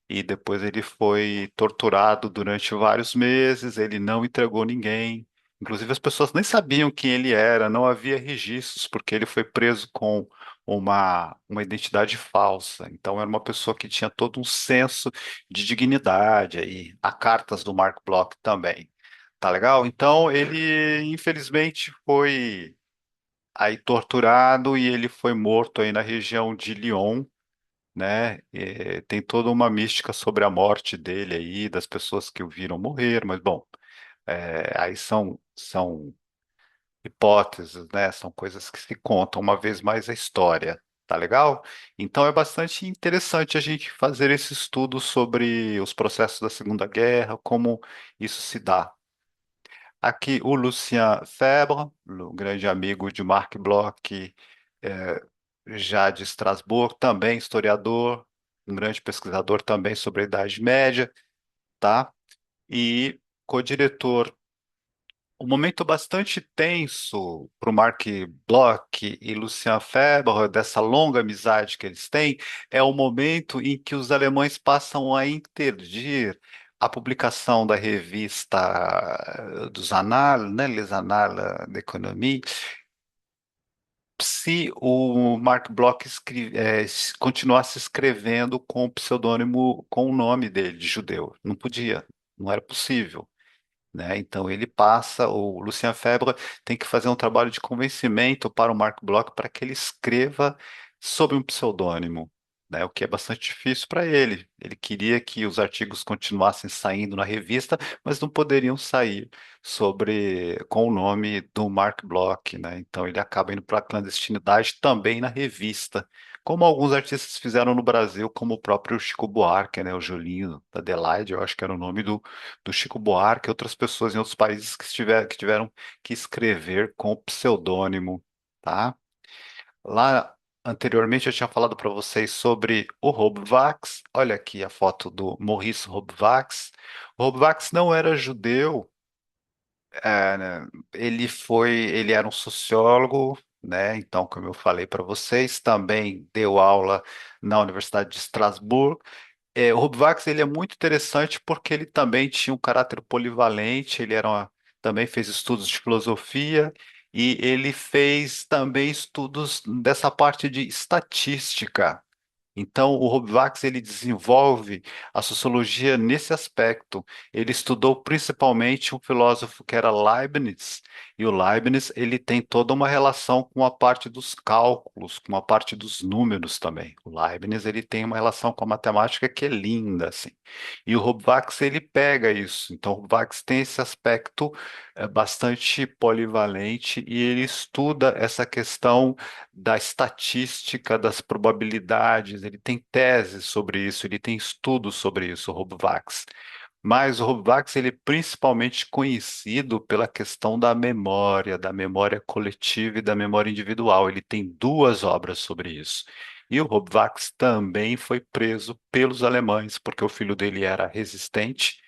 E depois ele foi torturado durante vários meses. Ele não entregou ninguém. Inclusive, as pessoas nem sabiam quem ele era, não havia registros, porque ele foi preso com uma identidade falsa. Então, era uma pessoa que tinha todo um senso de dignidade. Aí, há cartas do Mark Bloch também. Tá legal? Então, ele, infelizmente, foi aí torturado e ele foi morto aí na região de Lyon, né? Tem toda uma mística sobre a morte dele aí, das pessoas que o viram morrer, mas bom, aí são hipóteses, né? São coisas que se contam uma vez mais a história, tá legal? Então é bastante interessante a gente fazer esse estudo sobre os processos da Segunda Guerra, como isso se dá. Aqui o Lucien Febvre, o grande amigo de Marc Bloch, é, já de Estrasburgo, também historiador, um grande pesquisador também sobre a Idade Média, tá? E co-diretor. Um momento bastante tenso para o Marc Bloch e Lucien Febvre, dessa longa amizade que eles têm, é o momento em que os alemães passam a interdir a publicação da revista dos Annales, né, Les Annales d'Économie, se o Mark Bloch continuasse escrevendo com o pseudônimo, com o nome dele de judeu. Não podia, não era possível, né? Então ele passa, o Lucien Febvre tem que fazer um trabalho de convencimento para o Mark Bloch para que ele escreva sob um pseudônimo, né? O que é bastante difícil para ele. Ele queria que os artigos continuassem saindo na revista, mas não poderiam sair sobre com o nome do Mark Bloch, né? Então ele acaba indo para a clandestinidade também na revista. Como alguns artistas fizeram no Brasil, como o próprio Chico Buarque, né? O Julinho da Adelaide, eu acho que era o nome do Chico Buarque e outras pessoas em outros países que tiveram que escrever com pseudônimo, tá? Lá anteriormente eu tinha falado para vocês sobre o Rob-Wax. Olha aqui a foto do Maurice Rob-Wax. O Rob-Wax não era judeu, né? Ele era um sociólogo, né? Então, como eu falei para vocês, também deu aula na Universidade de Estrasburgo. O Rob ele é muito interessante porque ele também tinha um caráter polivalente, também fez estudos de filosofia e ele fez também estudos dessa parte de estatística. Então, o Robivax ele desenvolve a sociologia nesse aspecto. Ele estudou principalmente um filósofo que era Leibniz, e o Leibniz ele tem toda uma relação com a parte dos cálculos, com a parte dos números também. O Leibniz ele tem uma relação com a matemática que é linda, assim. E o Robivax ele pega isso. Então, o Robivax tem esse aspecto bastante polivalente e ele estuda essa questão da estatística, das probabilidades, ele tem teses sobre isso, ele tem estudos sobre isso, o Rob-Wax. Mas o Rob-Wax ele é principalmente conhecido pela questão da memória coletiva e da memória individual. Ele tem duas obras sobre isso. E o Rob-Wax também foi preso pelos alemães, porque o filho dele era resistente,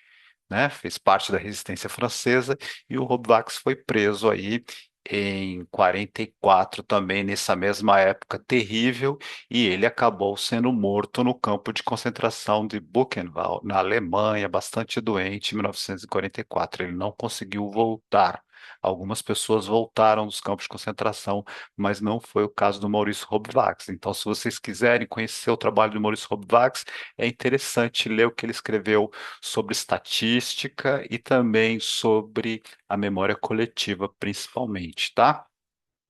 né? Fez parte da resistência francesa e o Robax foi preso aí em 44 também nessa mesma época terrível e ele acabou sendo morto no campo de concentração de Buchenwald, na Alemanha, bastante doente, em 1944. Ele não conseguiu voltar. Algumas pessoas voltaram dos campos de concentração, mas não foi o caso do Maurício Robax. Então, se vocês quiserem conhecer o trabalho do Maurício Robax, é interessante ler o que ele escreveu sobre estatística e também sobre a memória coletiva, principalmente, tá?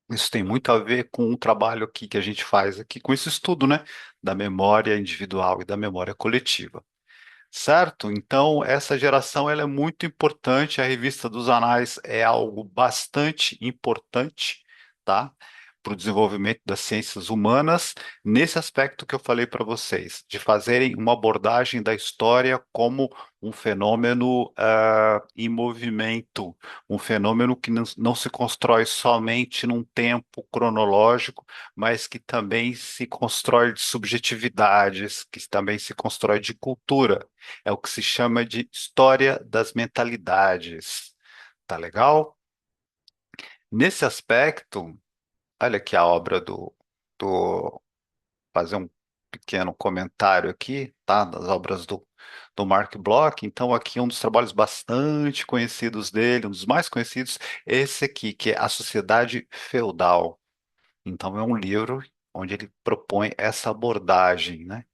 Isso tem muito a ver com o trabalho aqui que a gente faz aqui com esse estudo, né, da memória individual e da memória coletiva. Certo? Então, essa geração ela é muito importante. A revista dos Anais é algo bastante importante, tá? para o desenvolvimento das ciências humanas, nesse aspecto que eu falei para vocês, de fazerem uma abordagem da história como um fenômeno em movimento, um fenômeno que não se constrói somente num tempo cronológico, mas que também se constrói de subjetividades, que também se constrói de cultura. É o que se chama de história das mentalidades. Tá legal? Nesse aspecto, olha aqui a obra do fazer um pequeno comentário aqui, tá? Das obras do Mark Bloch. Então, aqui um dos trabalhos bastante conhecidos dele, um dos mais conhecidos, é esse aqui, que é A Sociedade Feudal. Então, é um livro onde ele propõe essa abordagem, né,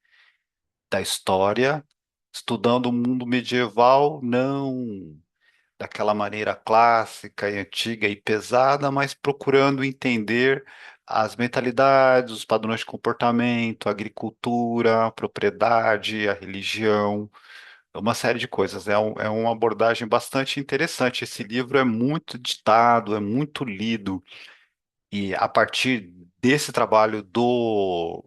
da história, estudando o mundo medieval, não daquela maneira clássica e antiga e pesada, mas procurando entender as mentalidades, os padrões de comportamento, a agricultura, a propriedade, a religião, uma série de coisas. É uma abordagem bastante interessante. Esse livro é muito ditado, é muito lido, e a partir desse trabalho do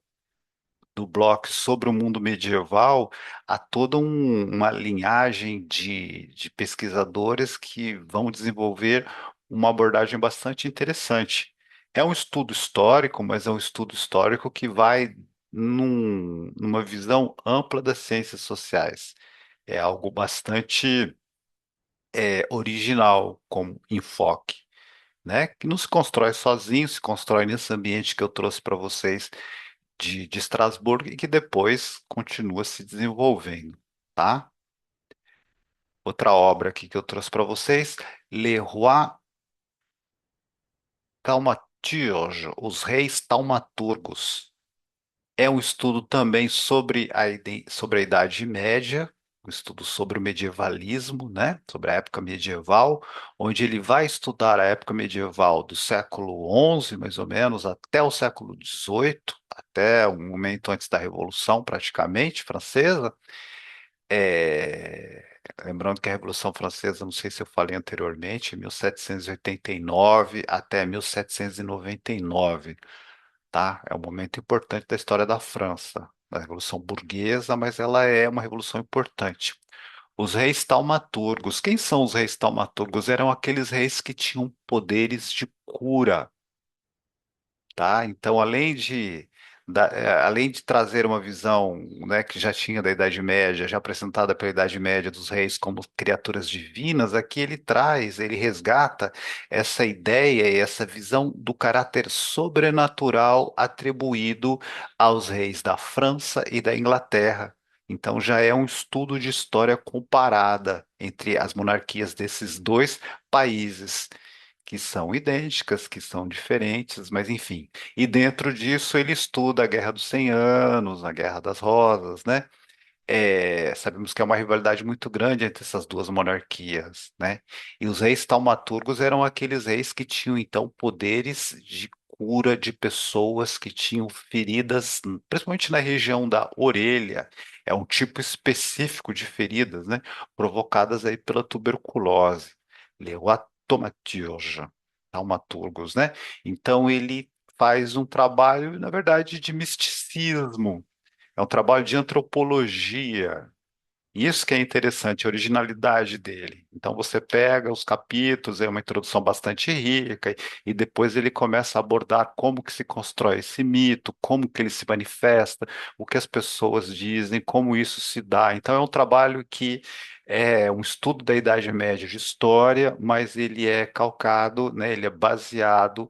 Bloch sobre o mundo medieval, há toda uma linhagem de pesquisadores que vão desenvolver uma abordagem bastante interessante. É um estudo histórico, mas é um estudo histórico que vai numa visão ampla das ciências sociais. É algo bastante original como enfoque, né? Que não se constrói sozinho, se constrói nesse ambiente que eu trouxe para vocês de Estrasburgo e que depois continua se desenvolvendo, tá? Outra obra aqui que eu trouxe para vocês, Le Roi Thaumaturge, Os Reis Taumaturgos. É um estudo também sobre a Idade Média, um estudo sobre o medievalismo, né? Sobre a época medieval, onde ele vai estudar a época medieval do século XI, mais ou menos, até o século XVIII, até o momento antes da Revolução, praticamente, francesa. É, lembrando que a Revolução Francesa, não sei se eu falei anteriormente, 1789 até 1799, tá? É um momento importante da história da França, da Revolução Burguesa, mas ela é uma revolução importante. Os reis taumaturgos. Quem são os reis taumaturgos? Eram aqueles reis que tinham poderes de cura, tá? Então, além de trazer uma visão, né, que já tinha da Idade Média, já apresentada pela Idade Média dos reis como criaturas divinas, aqui ele traz, ele resgata essa ideia e essa visão do caráter sobrenatural atribuído aos reis da França e da Inglaterra. Então já é um estudo de história comparada entre as monarquias desses dois países que são idênticas, que são diferentes, mas enfim. E dentro disso ele estuda a Guerra dos 100 Anos, a Guerra das Rosas, né? Sabemos que é uma rivalidade muito grande entre essas duas monarquias, né? E os reis taumaturgos eram aqueles reis que tinham então poderes de cura de pessoas que tinham feridas, principalmente na região da orelha. É um tipo específico de feridas, né? Provocadas aí pela tuberculose. Leuatomaturgia, taumaturgos, né? Então ele faz um trabalho, na verdade, de misticismo, é um trabalho de antropologia. Isso que é interessante, a originalidade dele. Então você pega os capítulos, é uma introdução bastante rica, e depois ele começa a abordar como que se constrói esse mito, como que ele se manifesta, o que as pessoas dizem, como isso se dá. Então é um trabalho que é um estudo da Idade Média de história, mas ele é calcado, né, ele é baseado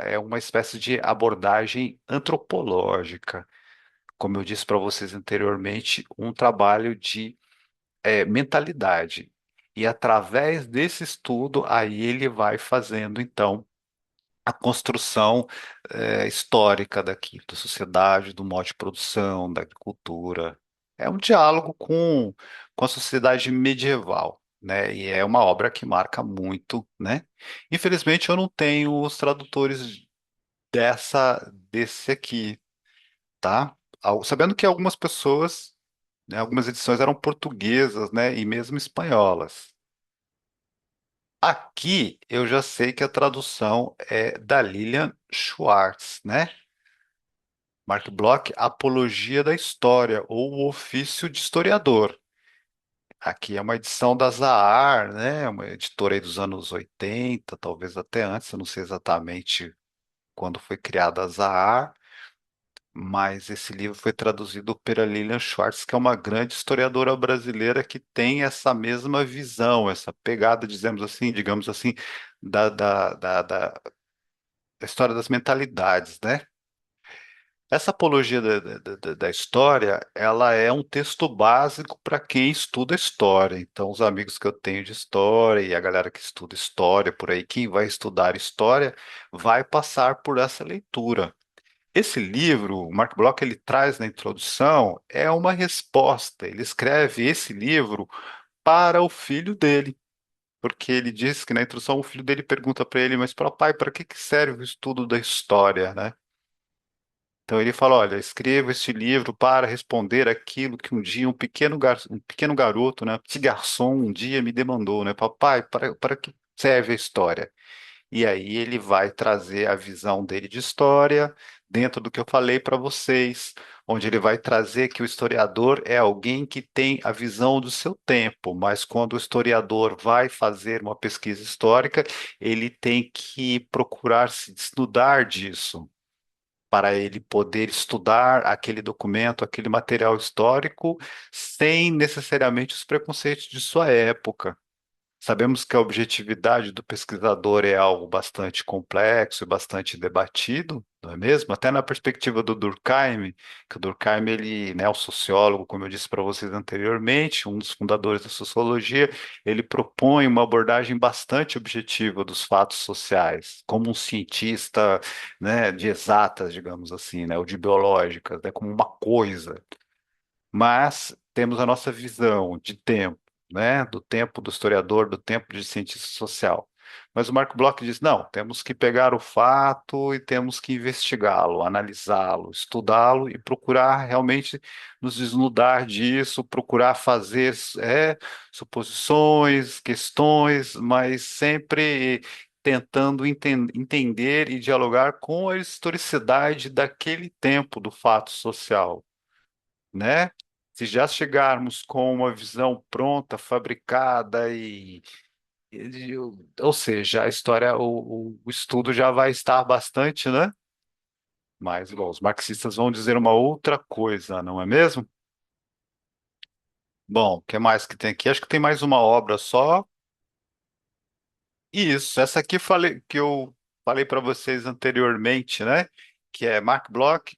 é uma espécie de abordagem antropológica, como eu disse para vocês anteriormente, um trabalho de mentalidade. E através desse estudo, aí ele vai fazendo, então, a construção histórica daqui, da sociedade, do modo de produção, da agricultura. É um diálogo com a sociedade medieval, né? E é uma obra que marca muito, né? Infelizmente, eu não tenho os tradutores desse aqui, tá? Sabendo que algumas pessoas, né, algumas edições eram portuguesas, né, e mesmo espanholas. Aqui eu já sei que a tradução é da Lilian Schwartz, né? Mark Bloch, Apologia da História, ou o Ofício de Historiador. Aqui é uma edição da Zahar, né? Uma editora aí dos anos 80, talvez até antes, eu não sei exatamente quando foi criada a Zahar, mas esse livro foi traduzido pela Lilian Schwartz, que é uma grande historiadora brasileira que tem essa mesma visão, essa pegada, digamos assim, da história das mentalidades, né? Essa apologia da história, ela é um texto básico para quem estuda história. Então, os amigos que eu tenho de história e a galera que estuda história por aí, quem vai estudar história, vai passar por essa leitura. Esse livro, o Mark Bloch, ele traz na introdução, é uma resposta. Ele escreve esse livro para o filho dele, porque ele diz que na introdução o filho dele pergunta para ele, mas papai, para que serve o estudo da história, né? Então ele fala, olha, escreva este livro para responder aquilo que um dia um pequeno garoto, né, petit garçom, um dia me demandou, né, papai, para que serve a história? E aí ele vai trazer a visão dele de história dentro do que eu falei para vocês, onde ele vai trazer que o historiador é alguém que tem a visão do seu tempo, mas quando o historiador vai fazer uma pesquisa histórica, ele tem que procurar se desnudar disso para ele poder estudar aquele documento, aquele material histórico, sem necessariamente os preconceitos de sua época. Sabemos que a objetividade do pesquisador é algo bastante complexo e bastante debatido, não é mesmo? Até na perspectiva do Durkheim, que o Durkheim, ele, né, o sociólogo, como eu disse para vocês anteriormente, um dos fundadores da sociologia, ele propõe uma abordagem bastante objetiva dos fatos sociais, como um cientista, né, de exatas, digamos assim, né, ou de biológicas, né, como uma coisa, mas temos a nossa visão de tempo, né? Do tempo do historiador, do tempo de cientista social. Mas o Marco Bloch diz: não, temos que pegar o fato e temos que investigá-lo, analisá-lo, estudá-lo e procurar realmente nos desnudar disso, procurar fazer suposições, questões, mas sempre tentando entender e dialogar com a historicidade daquele tempo do fato social, né? Se já chegarmos com uma visão pronta, fabricada ou seja, a história, o estudo já vai estar bastante, né? Mas, bom, os marxistas vão dizer uma outra coisa, não é mesmo? Bom, o que mais que tem aqui? Acho que tem mais uma obra só. Isso, essa aqui que eu falei para vocês anteriormente, né? Que é Marc Bloch,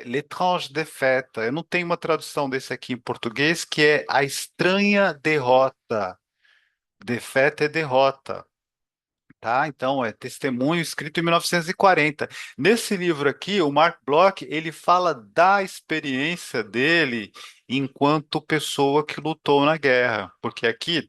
L'étrange défaite. Eu não tenho uma tradução desse aqui em português, que é A Estranha Derrota. Défaite é derrota, tá? Então, é testemunho escrito em 1940. Nesse livro aqui, o Marc Bloch, ele fala da experiência dele enquanto pessoa que lutou na guerra, porque aqui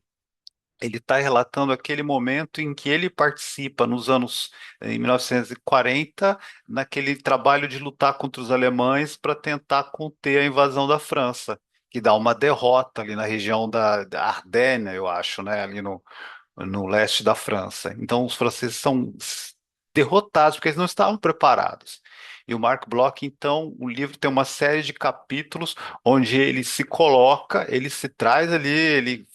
ele está relatando aquele momento em que ele participa nos anos em 1940, naquele trabalho de lutar contra os alemães para tentar conter a invasão da França, que dá uma derrota ali na região da Ardennes, eu acho, né, ali no leste da França. Então os franceses são derrotados porque eles não estavam preparados. E o Marc Bloch, então, o livro tem uma série de capítulos onde ele se coloca, ele se traz ali, ele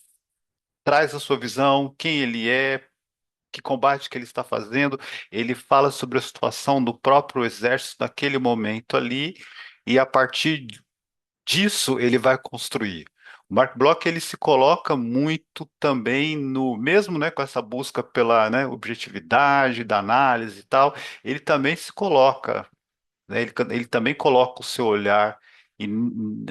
traz a sua visão, quem ele é, que combate que ele está fazendo. Ele fala sobre a situação do próprio exército naquele momento ali, e a partir disso ele vai construir. O Mark Bloch ele se coloca muito também no mesmo, né, com essa busca pela, né, objetividade da análise e tal. Ele também se coloca, né, ele também coloca o seu olhar. E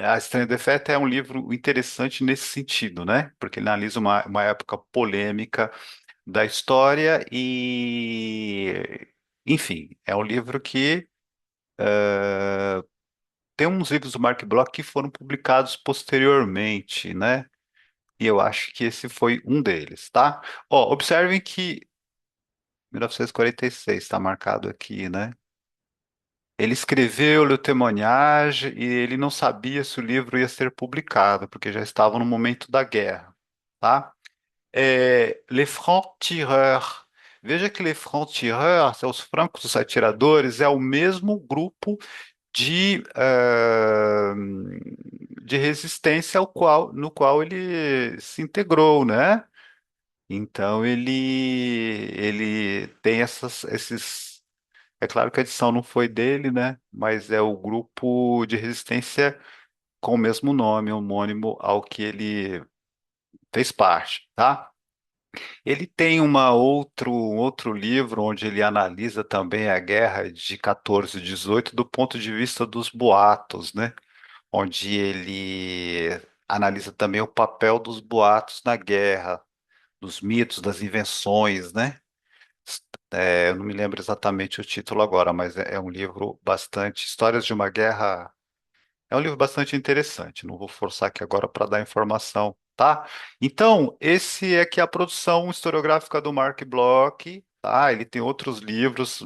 A Estranha Defeito é um livro interessante nesse sentido, né? Porque ele analisa uma época polêmica da história enfim, é um livro que tem uns livros do Mark Bloch que foram publicados posteriormente, né? E eu acho que esse foi um deles, tá? Ó, observem que 1946 está marcado aqui, né? Ele escreveu Le Témoignage e ele não sabia se o livro ia ser publicado, porque já estava no momento da guerra, tá? Les Francs-Tireurs. Veja que Les Francs-Tireurs, os francos atiradores, é o mesmo grupo de, de resistência no qual ele se integrou, né? Então ele tem esses. É claro que a edição não foi dele, né? Mas é o grupo de resistência com o mesmo nome, homônimo ao que ele fez parte, tá? Ele tem um outro livro onde ele analisa também a guerra de 14 e 18 do ponto de vista dos boatos, né? Onde ele analisa também o papel dos boatos na guerra, dos mitos, das invenções, né? Eu não me lembro exatamente o título agora, mas é um livro bastante. Histórias de uma Guerra. É um livro bastante interessante. Não vou forçar aqui agora para dar informação, tá? Então, esse é que é a produção historiográfica do Mark Bloch. Tá? Ele tem outros livros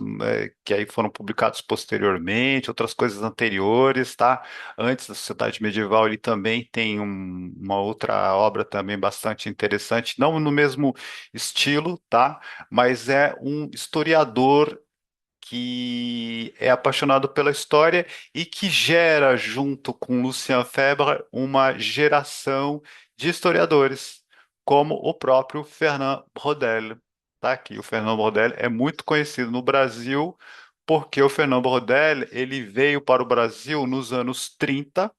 que aí foram publicados posteriormente, outras coisas anteriores, tá? Antes da Sociedade Medieval, ele também tem uma outra obra também bastante interessante, não no mesmo estilo, tá? Mas é um historiador que é apaixonado pela história e que gera, junto com Lucien Febvre, uma geração de historiadores, como o próprio Fernand Braudel. Tá aqui, o Fernand Braudel é muito conhecido no Brasil porque o Fernand Braudel ele veio para o Brasil nos anos 30,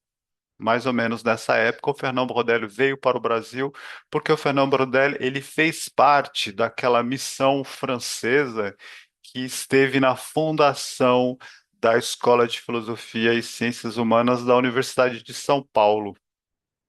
mais ou menos nessa época, o Fernand Braudel veio para o Brasil porque o Fernand Braudel ele fez parte daquela missão francesa que esteve na fundação da Escola de Filosofia e Ciências Humanas da Universidade de São Paulo.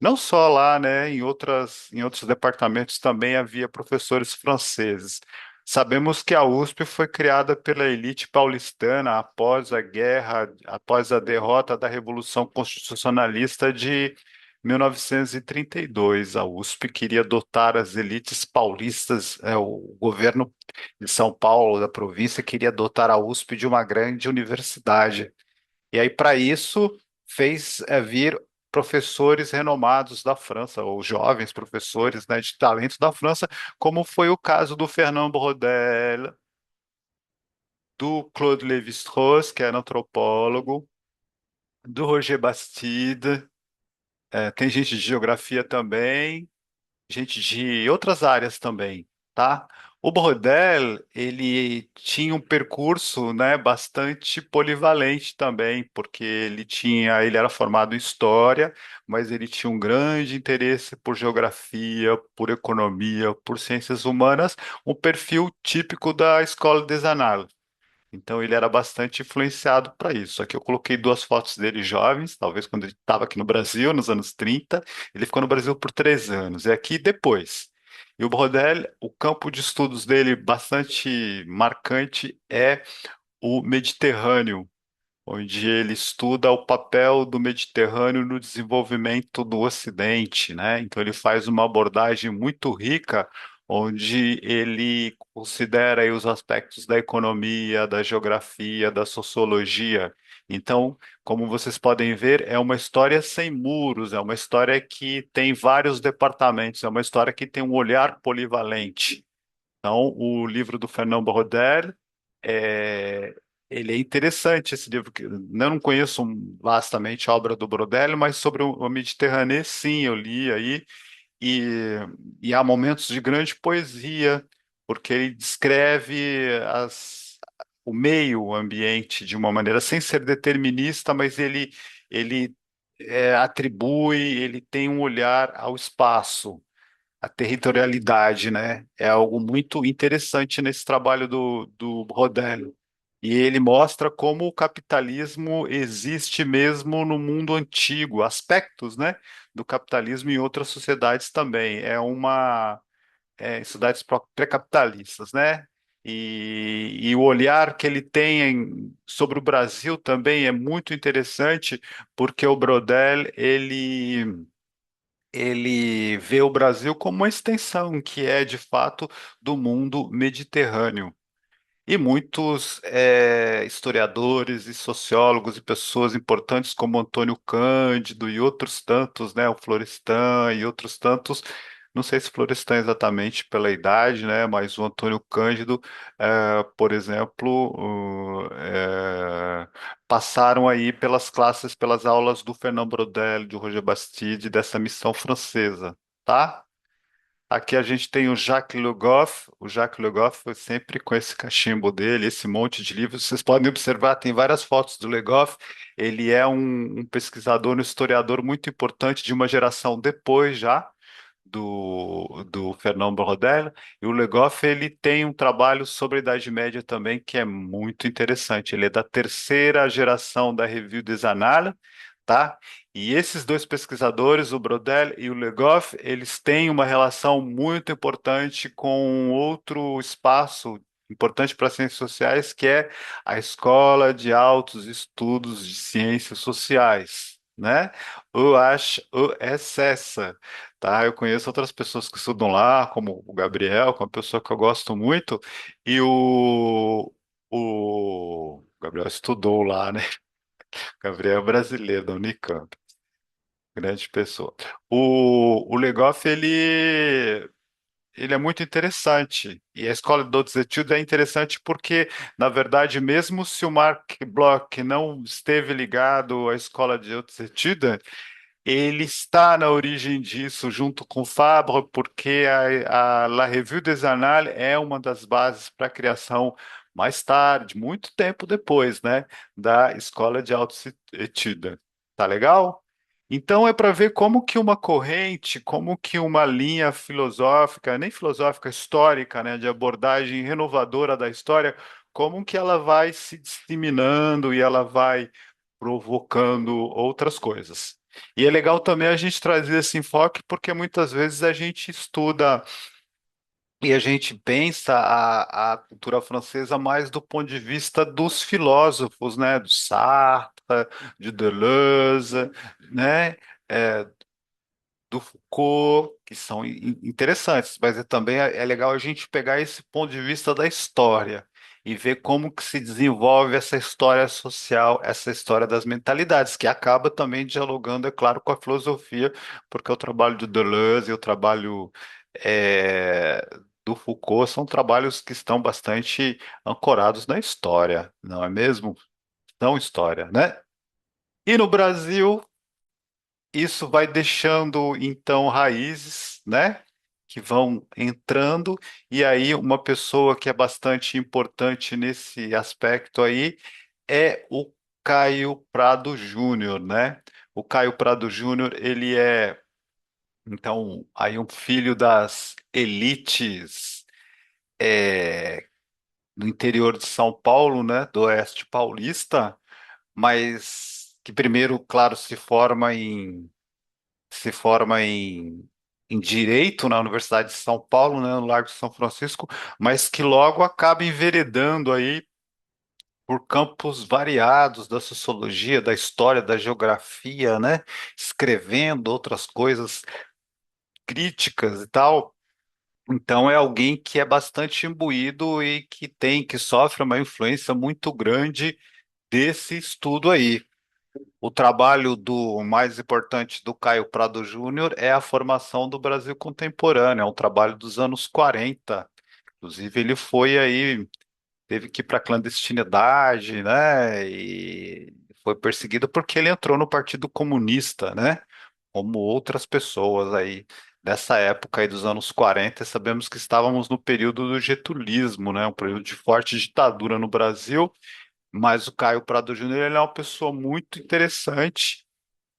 Não só lá, né, em outros departamentos também havia professores franceses. Sabemos que a USP foi criada pela elite paulistana após a guerra, após a derrota da Revolução Constitucionalista de 1932. A USP queria dotar as elites paulistas, o governo de São Paulo, da província, queria dotar a USP de uma grande universidade. E aí, para isso, fez vir professores renomados da França, ou jovens professores, né, de talento da França, como foi o caso do Fernand Braudel, do Claude Lévi-Strauss, que era antropólogo, do Roger Bastide, tem gente de geografia também, gente de outras áreas também, tá? O Brodel, ele tinha um percurso, né, bastante polivalente também, porque ele era formado em história, mas ele tinha um grande interesse por geografia, por economia, por ciências humanas, um perfil típico da Escola des Annales. Então ele era bastante influenciado para isso. Aqui eu coloquei duas fotos dele jovens, talvez quando ele estava aqui no Brasil, nos anos 30. Ele ficou no Brasil por 3 anos. E aqui depois. E o Brodel, o campo de estudos dele bastante marcante é o Mediterrâneo, onde ele estuda o papel do Mediterrâneo no desenvolvimento do Ocidente, né? Então ele faz uma abordagem muito rica, onde ele considera aí os aspectos da economia, da geografia, da sociologia. Então, como vocês podem ver, é uma história sem muros, é uma história que tem vários departamentos, é uma história que tem um olhar polivalente. Então, o livro do Fernand Braudel, é, ele é interessante, esse livro. Eu não conheço vastamente a obra do Braudel, mas sobre o Mediterrâneo, sim, eu li aí, e, e há momentos de grande poesia, porque ele descreve o meio ambiente de uma maneira, sem ser determinista, mas ele atribui, ele tem um olhar ao espaço, a territorialidade, né? É algo muito interessante nesse trabalho do Rodello. E ele mostra como o capitalismo existe mesmo no mundo antigo, aspectos, né, do capitalismo em outras sociedades também. Sociedades pré-capitalistas, né? E o olhar que ele tem sobre o Brasil também é muito interessante, porque o Brodel, ele vê o Brasil como uma extensão que é, de fato, do mundo mediterrâneo. E muitos historiadores e sociólogos e pessoas importantes como Antônio Cândido e outros tantos, né, o Florestan e outros tantos, Não sei se Florestan exatamente pela idade, né? Mas o Antônio Cândido, por exemplo, passaram aí pelas classes, pelas aulas do Fernand Braudel, de Roger Bastide, dessa missão francesa, tá? Aqui a gente tem o Jacques Le Goff. O Jacques Le Goff foi sempre com esse cachimbo dele, esse monte de livros. Vocês podem observar, tem várias fotos do Le Goff. Ele é um pesquisador, um historiador muito importante de uma geração depois já do Fernand Braudel. E o Le Goff, ele tem um trabalho sobre a Idade Média também que é muito interessante. Ele é da terceira geração da Revue des Annales, tá? E esses dois pesquisadores, o Brodel e o Le Goff, eles têm uma relação muito importante com outro espaço importante para as ciências sociais, que é a Escola de Altos Estudos de Ciências Sociais, né? O USS, tá? Eu conheço outras pessoas que estudam lá, como o Gabriel, que é uma pessoa que eu gosto muito, e o Gabriel estudou lá, né? Gabriel é brasileiro da Unicamp, grande pessoa. O Legoff, ele é muito interessante. E a escola de Hautes Études é interessante porque, na verdade, mesmo se o Marc Bloch não esteve ligado à escola de Hautes Études, ele está na origem disso, junto com Fabre, porque a La Revue des Annales é uma das bases para a criação, mais tarde, muito tempo depois, né, da Escola de Altas Etudes. Tá legal? Então é para ver como que uma corrente, como que uma linha filosófica, nem filosófica, histórica, né, de abordagem renovadora da história, como que ela vai se disseminando e ela vai provocando outras coisas. E é legal também a gente trazer esse enfoque, porque muitas vezes a gente estuda e a gente pensa a cultura francesa mais do ponto de vista dos filósofos, né? Do Sartre, de Deleuze, né? É, do Foucault, que são interessantes, mas também é legal a gente pegar esse ponto de vista da história e ver como que se desenvolve essa história social, essa história das mentalidades, que acaba também dialogando, é claro, com a filosofia, porque o trabalho de Deleuze e o trabalho é, do Foucault são trabalhos que estão bastante ancorados na história, não é mesmo? São história, né? E no Brasil, isso vai deixando então raízes, né? Que vão entrando, e aí uma pessoa que é bastante importante nesse aspecto aí é o Caio Prado Júnior, né? O Caio Prado Júnior, ele é então aí um filho das elites do interior de São Paulo, né? Do Oeste Paulista, mas que primeiro, claro, se forma em Direito na Universidade de São Paulo, né, no Largo de São Francisco, mas que logo acaba enveredando aí por campos variados da sociologia, da história, da geografia, né, escrevendo outras coisas críticas e tal. Então é alguém que é bastante imbuído e que sofre uma influência muito grande desse estudo aí. O trabalho do mais importante do Caio Prado Júnior é a formação do Brasil contemporâneo, é um trabalho dos anos 40. Inclusive, ele foi aí, teve que ir para a clandestinidade, né? E foi perseguido porque ele entrou no Partido Comunista, né? Como outras pessoas aí dessa época aí dos anos 40. Sabemos que estávamos no período do getulismo, né? Um período de forte ditadura no Brasil, mas o Caio Prado Júnior ele é uma pessoa muito interessante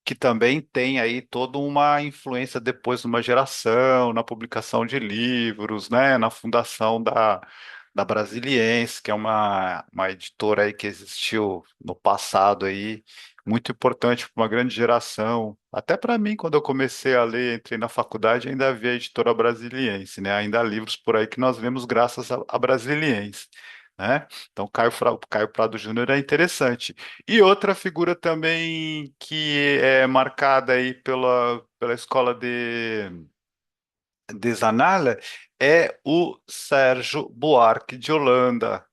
que também tem aí toda uma influência depois numa geração, na publicação de livros, né, na fundação da Brasiliense, que é uma editora aí que existiu no passado aí, muito importante para uma grande geração. Até para mim, quando eu comecei a ler, entrei na faculdade, ainda havia a editora Brasiliense, né? Ainda há livros por aí que nós vemos graças à Brasiliense, né? Então, Caio Prado Júnior é interessante. E outra figura também que é marcada aí pela escola de Zanalla é o Sérgio Buarque de Holanda,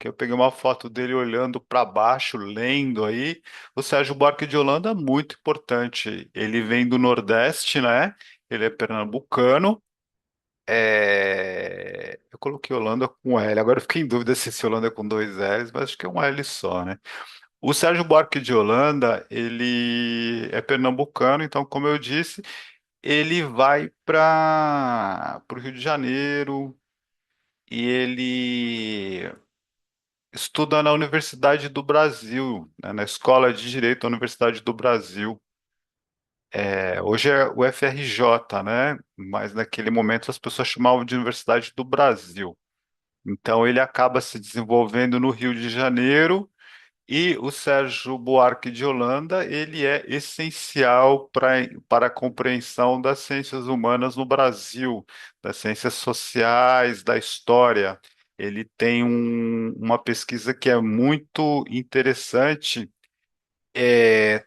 que eu peguei uma foto dele olhando para baixo, lendo aí. O Sérgio Buarque de Holanda é muito importante. Ele vem do Nordeste, né? ele é pernambucano. Eu coloquei Holanda com L. Agora eu fiquei em dúvida se esse Holanda é com dois L's, mas acho que é um L só, né? O Sérgio Buarque de Holanda, ele é pernambucano, então, como eu disse, ele vai para o Rio de Janeiro e ele estuda na Universidade do Brasil, né, na Escola de Direito da Universidade do Brasil. Hoje é o FRJ, né? Mas naquele momento as pessoas chamavam de Universidade do Brasil. Então ele acaba se desenvolvendo no Rio de Janeiro. E o Sérgio Buarque de Holanda, ele é essencial para a compreensão das ciências humanas no Brasil, das ciências sociais, da história. Ele tem uma pesquisa que é muito interessante.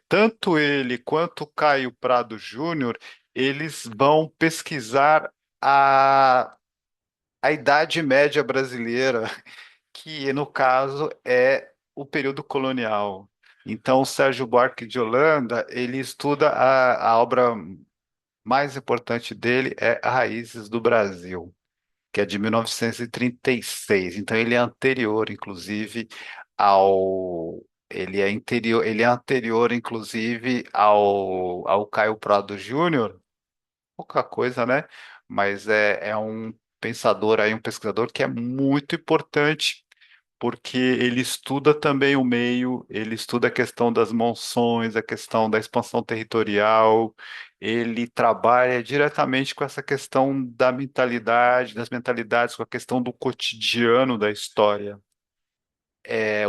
Tanto ele quanto o Caio Prado Júnior, eles vão pesquisar a, a Idade Média brasileira, que no caso é o período colonial. Então, o Sérgio Buarque de Holanda, ele estuda a obra mais importante dele é Raízes do Brasil, que é de 1936. Então, ele é anterior, inclusive, ele é anterior, inclusive, ao Caio Prado Júnior, pouca coisa, né? Mas é um pensador aí, um pesquisador que é muito importante porque ele estuda também o meio, ele estuda a questão das monções, a questão da expansão territorial, ele trabalha diretamente com essa questão da mentalidade, das mentalidades, com a questão do cotidiano da história.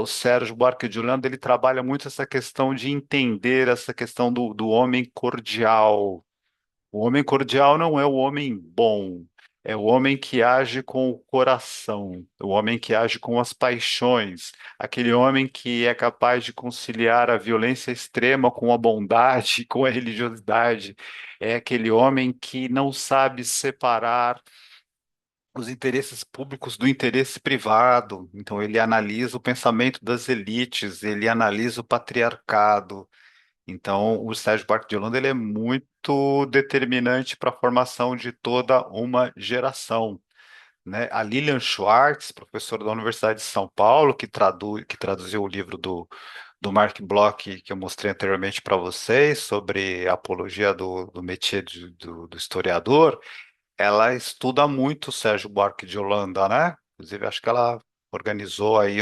O Sérgio Buarque de Holanda, ele trabalha muito essa questão de entender essa questão do homem cordial. O homem cordial não é o homem bom, é o homem que age com o coração, o homem que age com as paixões, aquele homem que é capaz de conciliar a violência extrema com a bondade, com a religiosidade, é aquele homem que não sabe separar os interesses públicos do interesse privado. Então, ele analisa o pensamento das elites, ele analisa o patriarcado. Então, o Sérgio Buarque de Holanda ele é muito determinante para a formação de toda uma geração, né? A Lilian Schwartz, professora da Universidade de São Paulo, que traduziu o livro do Mark Bloch que eu mostrei anteriormente para vocês sobre a apologia do métier do historiador, ela estuda muito o Sérgio Buarque de Holanda, né? Inclusive, acho que ela organizou aí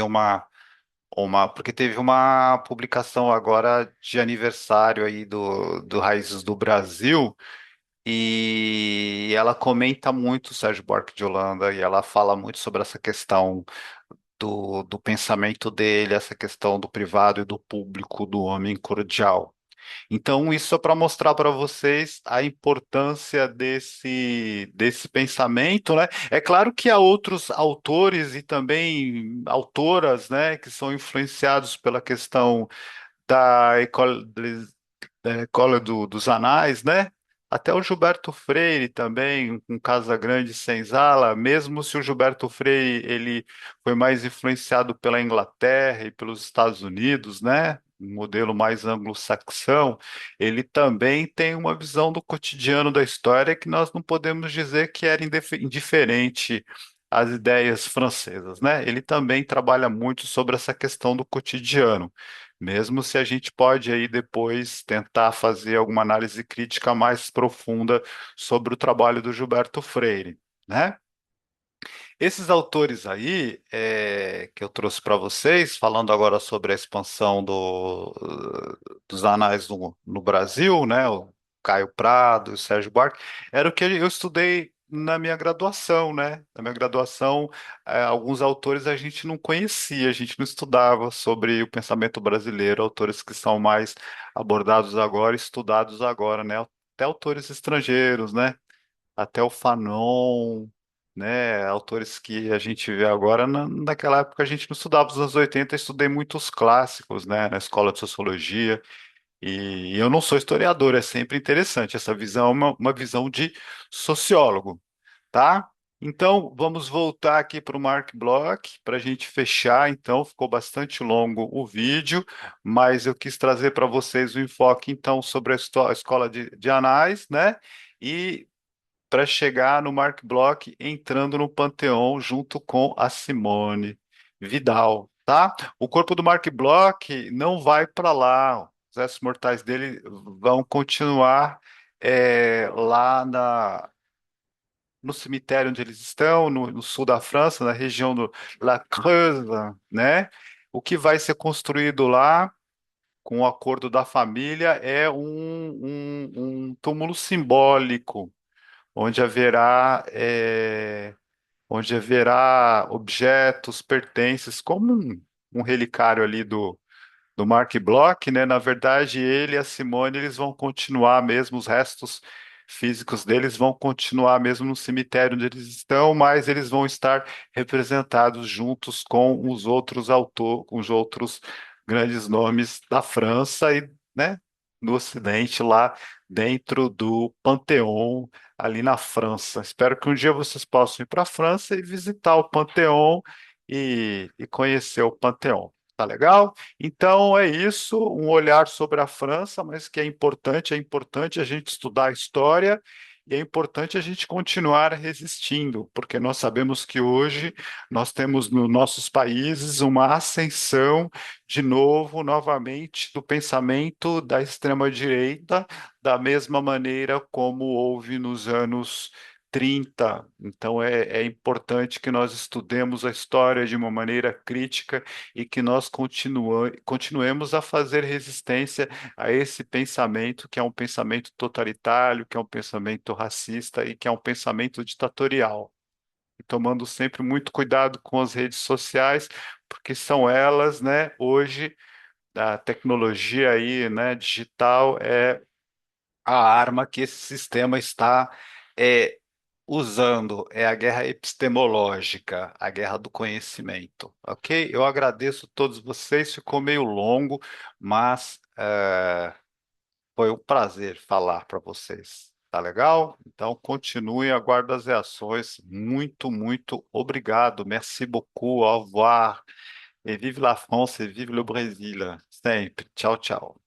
porque teve uma publicação agora de aniversário aí do Raízes do Brasil, e ela comenta muito o Sérgio Buarque de Holanda, e ela fala muito sobre essa questão do pensamento dele, essa questão do privado e do público, do homem cordial. Então, isso é para mostrar para vocês a importância desse pensamento, né? É claro que há outros autores e também autoras, né, que são influenciados pela questão da dos Anais, né? Até o Gilberto Freire também, com Casa Grande e Senzala, mesmo se o Gilberto Freire ele foi mais influenciado pela Inglaterra e pelos Estados Unidos, né? Um modelo mais anglo-saxão, ele também tem uma visão do cotidiano da história que nós não podemos dizer que era indiferente às ideias francesas, né? Ele também trabalha muito sobre essa questão do cotidiano. Mesmo se a gente pode aí depois tentar fazer alguma análise crítica mais profunda sobre o trabalho do Gilberto Freire, né? Esses autores aí que eu trouxe para vocês, falando agora sobre a expansão dos anais no Brasil, né? O Caio Prado e o Sérgio Buarque, era o que eu estudei na minha graduação, né? Na minha graduação, alguns autores a gente não conhecia, a gente não estudava sobre o pensamento brasileiro, autores que são mais abordados agora, estudados agora, né? Até autores estrangeiros, né? Até o Fanon, né? Autores que a gente vê agora, naquela época a gente não estudava os anos 80, eu estudei muitos clássicos, né? Na escola de sociologia, e eu não sou historiador, é sempre interessante essa visão, uma visão de sociólogo, tá? Então, vamos voltar aqui para o Mark Bloch, para a gente fechar. Então, ficou bastante longo o vídeo, mas eu quis trazer para vocês o enfoque, então, sobre a escola de anais, né? e para chegar no Mark Bloch entrando no Panteão junto com a Simone Vidal, tá? O corpo do Mark Bloch não vai para lá. Os restos mortais dele vão continuar lá no cemitério onde eles estão, no sul da França, na região do La Creuse, né? O que vai ser construído lá, com o acordo da família, é um túmulo simbólico onde haverá objetos, pertences, como um relicário ali do Mark Bloch, né? Na verdade, ele e a Simone, eles vão continuar mesmo, os restos físicos deles vão continuar mesmo no cemitério onde eles estão, mas eles vão estar representados juntos com os outros autores, com os outros grandes nomes da França e, né, no Ocidente, lá dentro do Panteão, ali na França. Espero que um dia vocês possam ir para a França e visitar o Panteão e conhecer o Panteão. Tá legal? Então é isso, um olhar sobre a França, mas que é importante a gente estudar a história e é importante a gente continuar resistindo, porque nós sabemos que hoje nós temos nos nossos países uma ascensão de novo, novamente, do pensamento da extrema-direita, da mesma maneira como houve nos anos 30. Então é importante que nós estudemos a história de uma maneira crítica e que nós continuemos a fazer resistência a esse pensamento que é um pensamento totalitário, que é um pensamento racista e que é um pensamento ditatorial. E tomando sempre muito cuidado com as redes sociais, porque são elas, né, hoje, a tecnologia aí, né, digital é a arma que esse sistema está é, usando, é a guerra epistemológica, a guerra do conhecimento, ok? Eu agradeço a todos vocês, ficou meio longo, mas foi um prazer falar para vocês. Tá legal? Então continue, aguardo as reações. Muito, muito obrigado. Merci beaucoup. Au revoir. Et vive la France et vive le Brésil. Sempre. Tchau, tchau.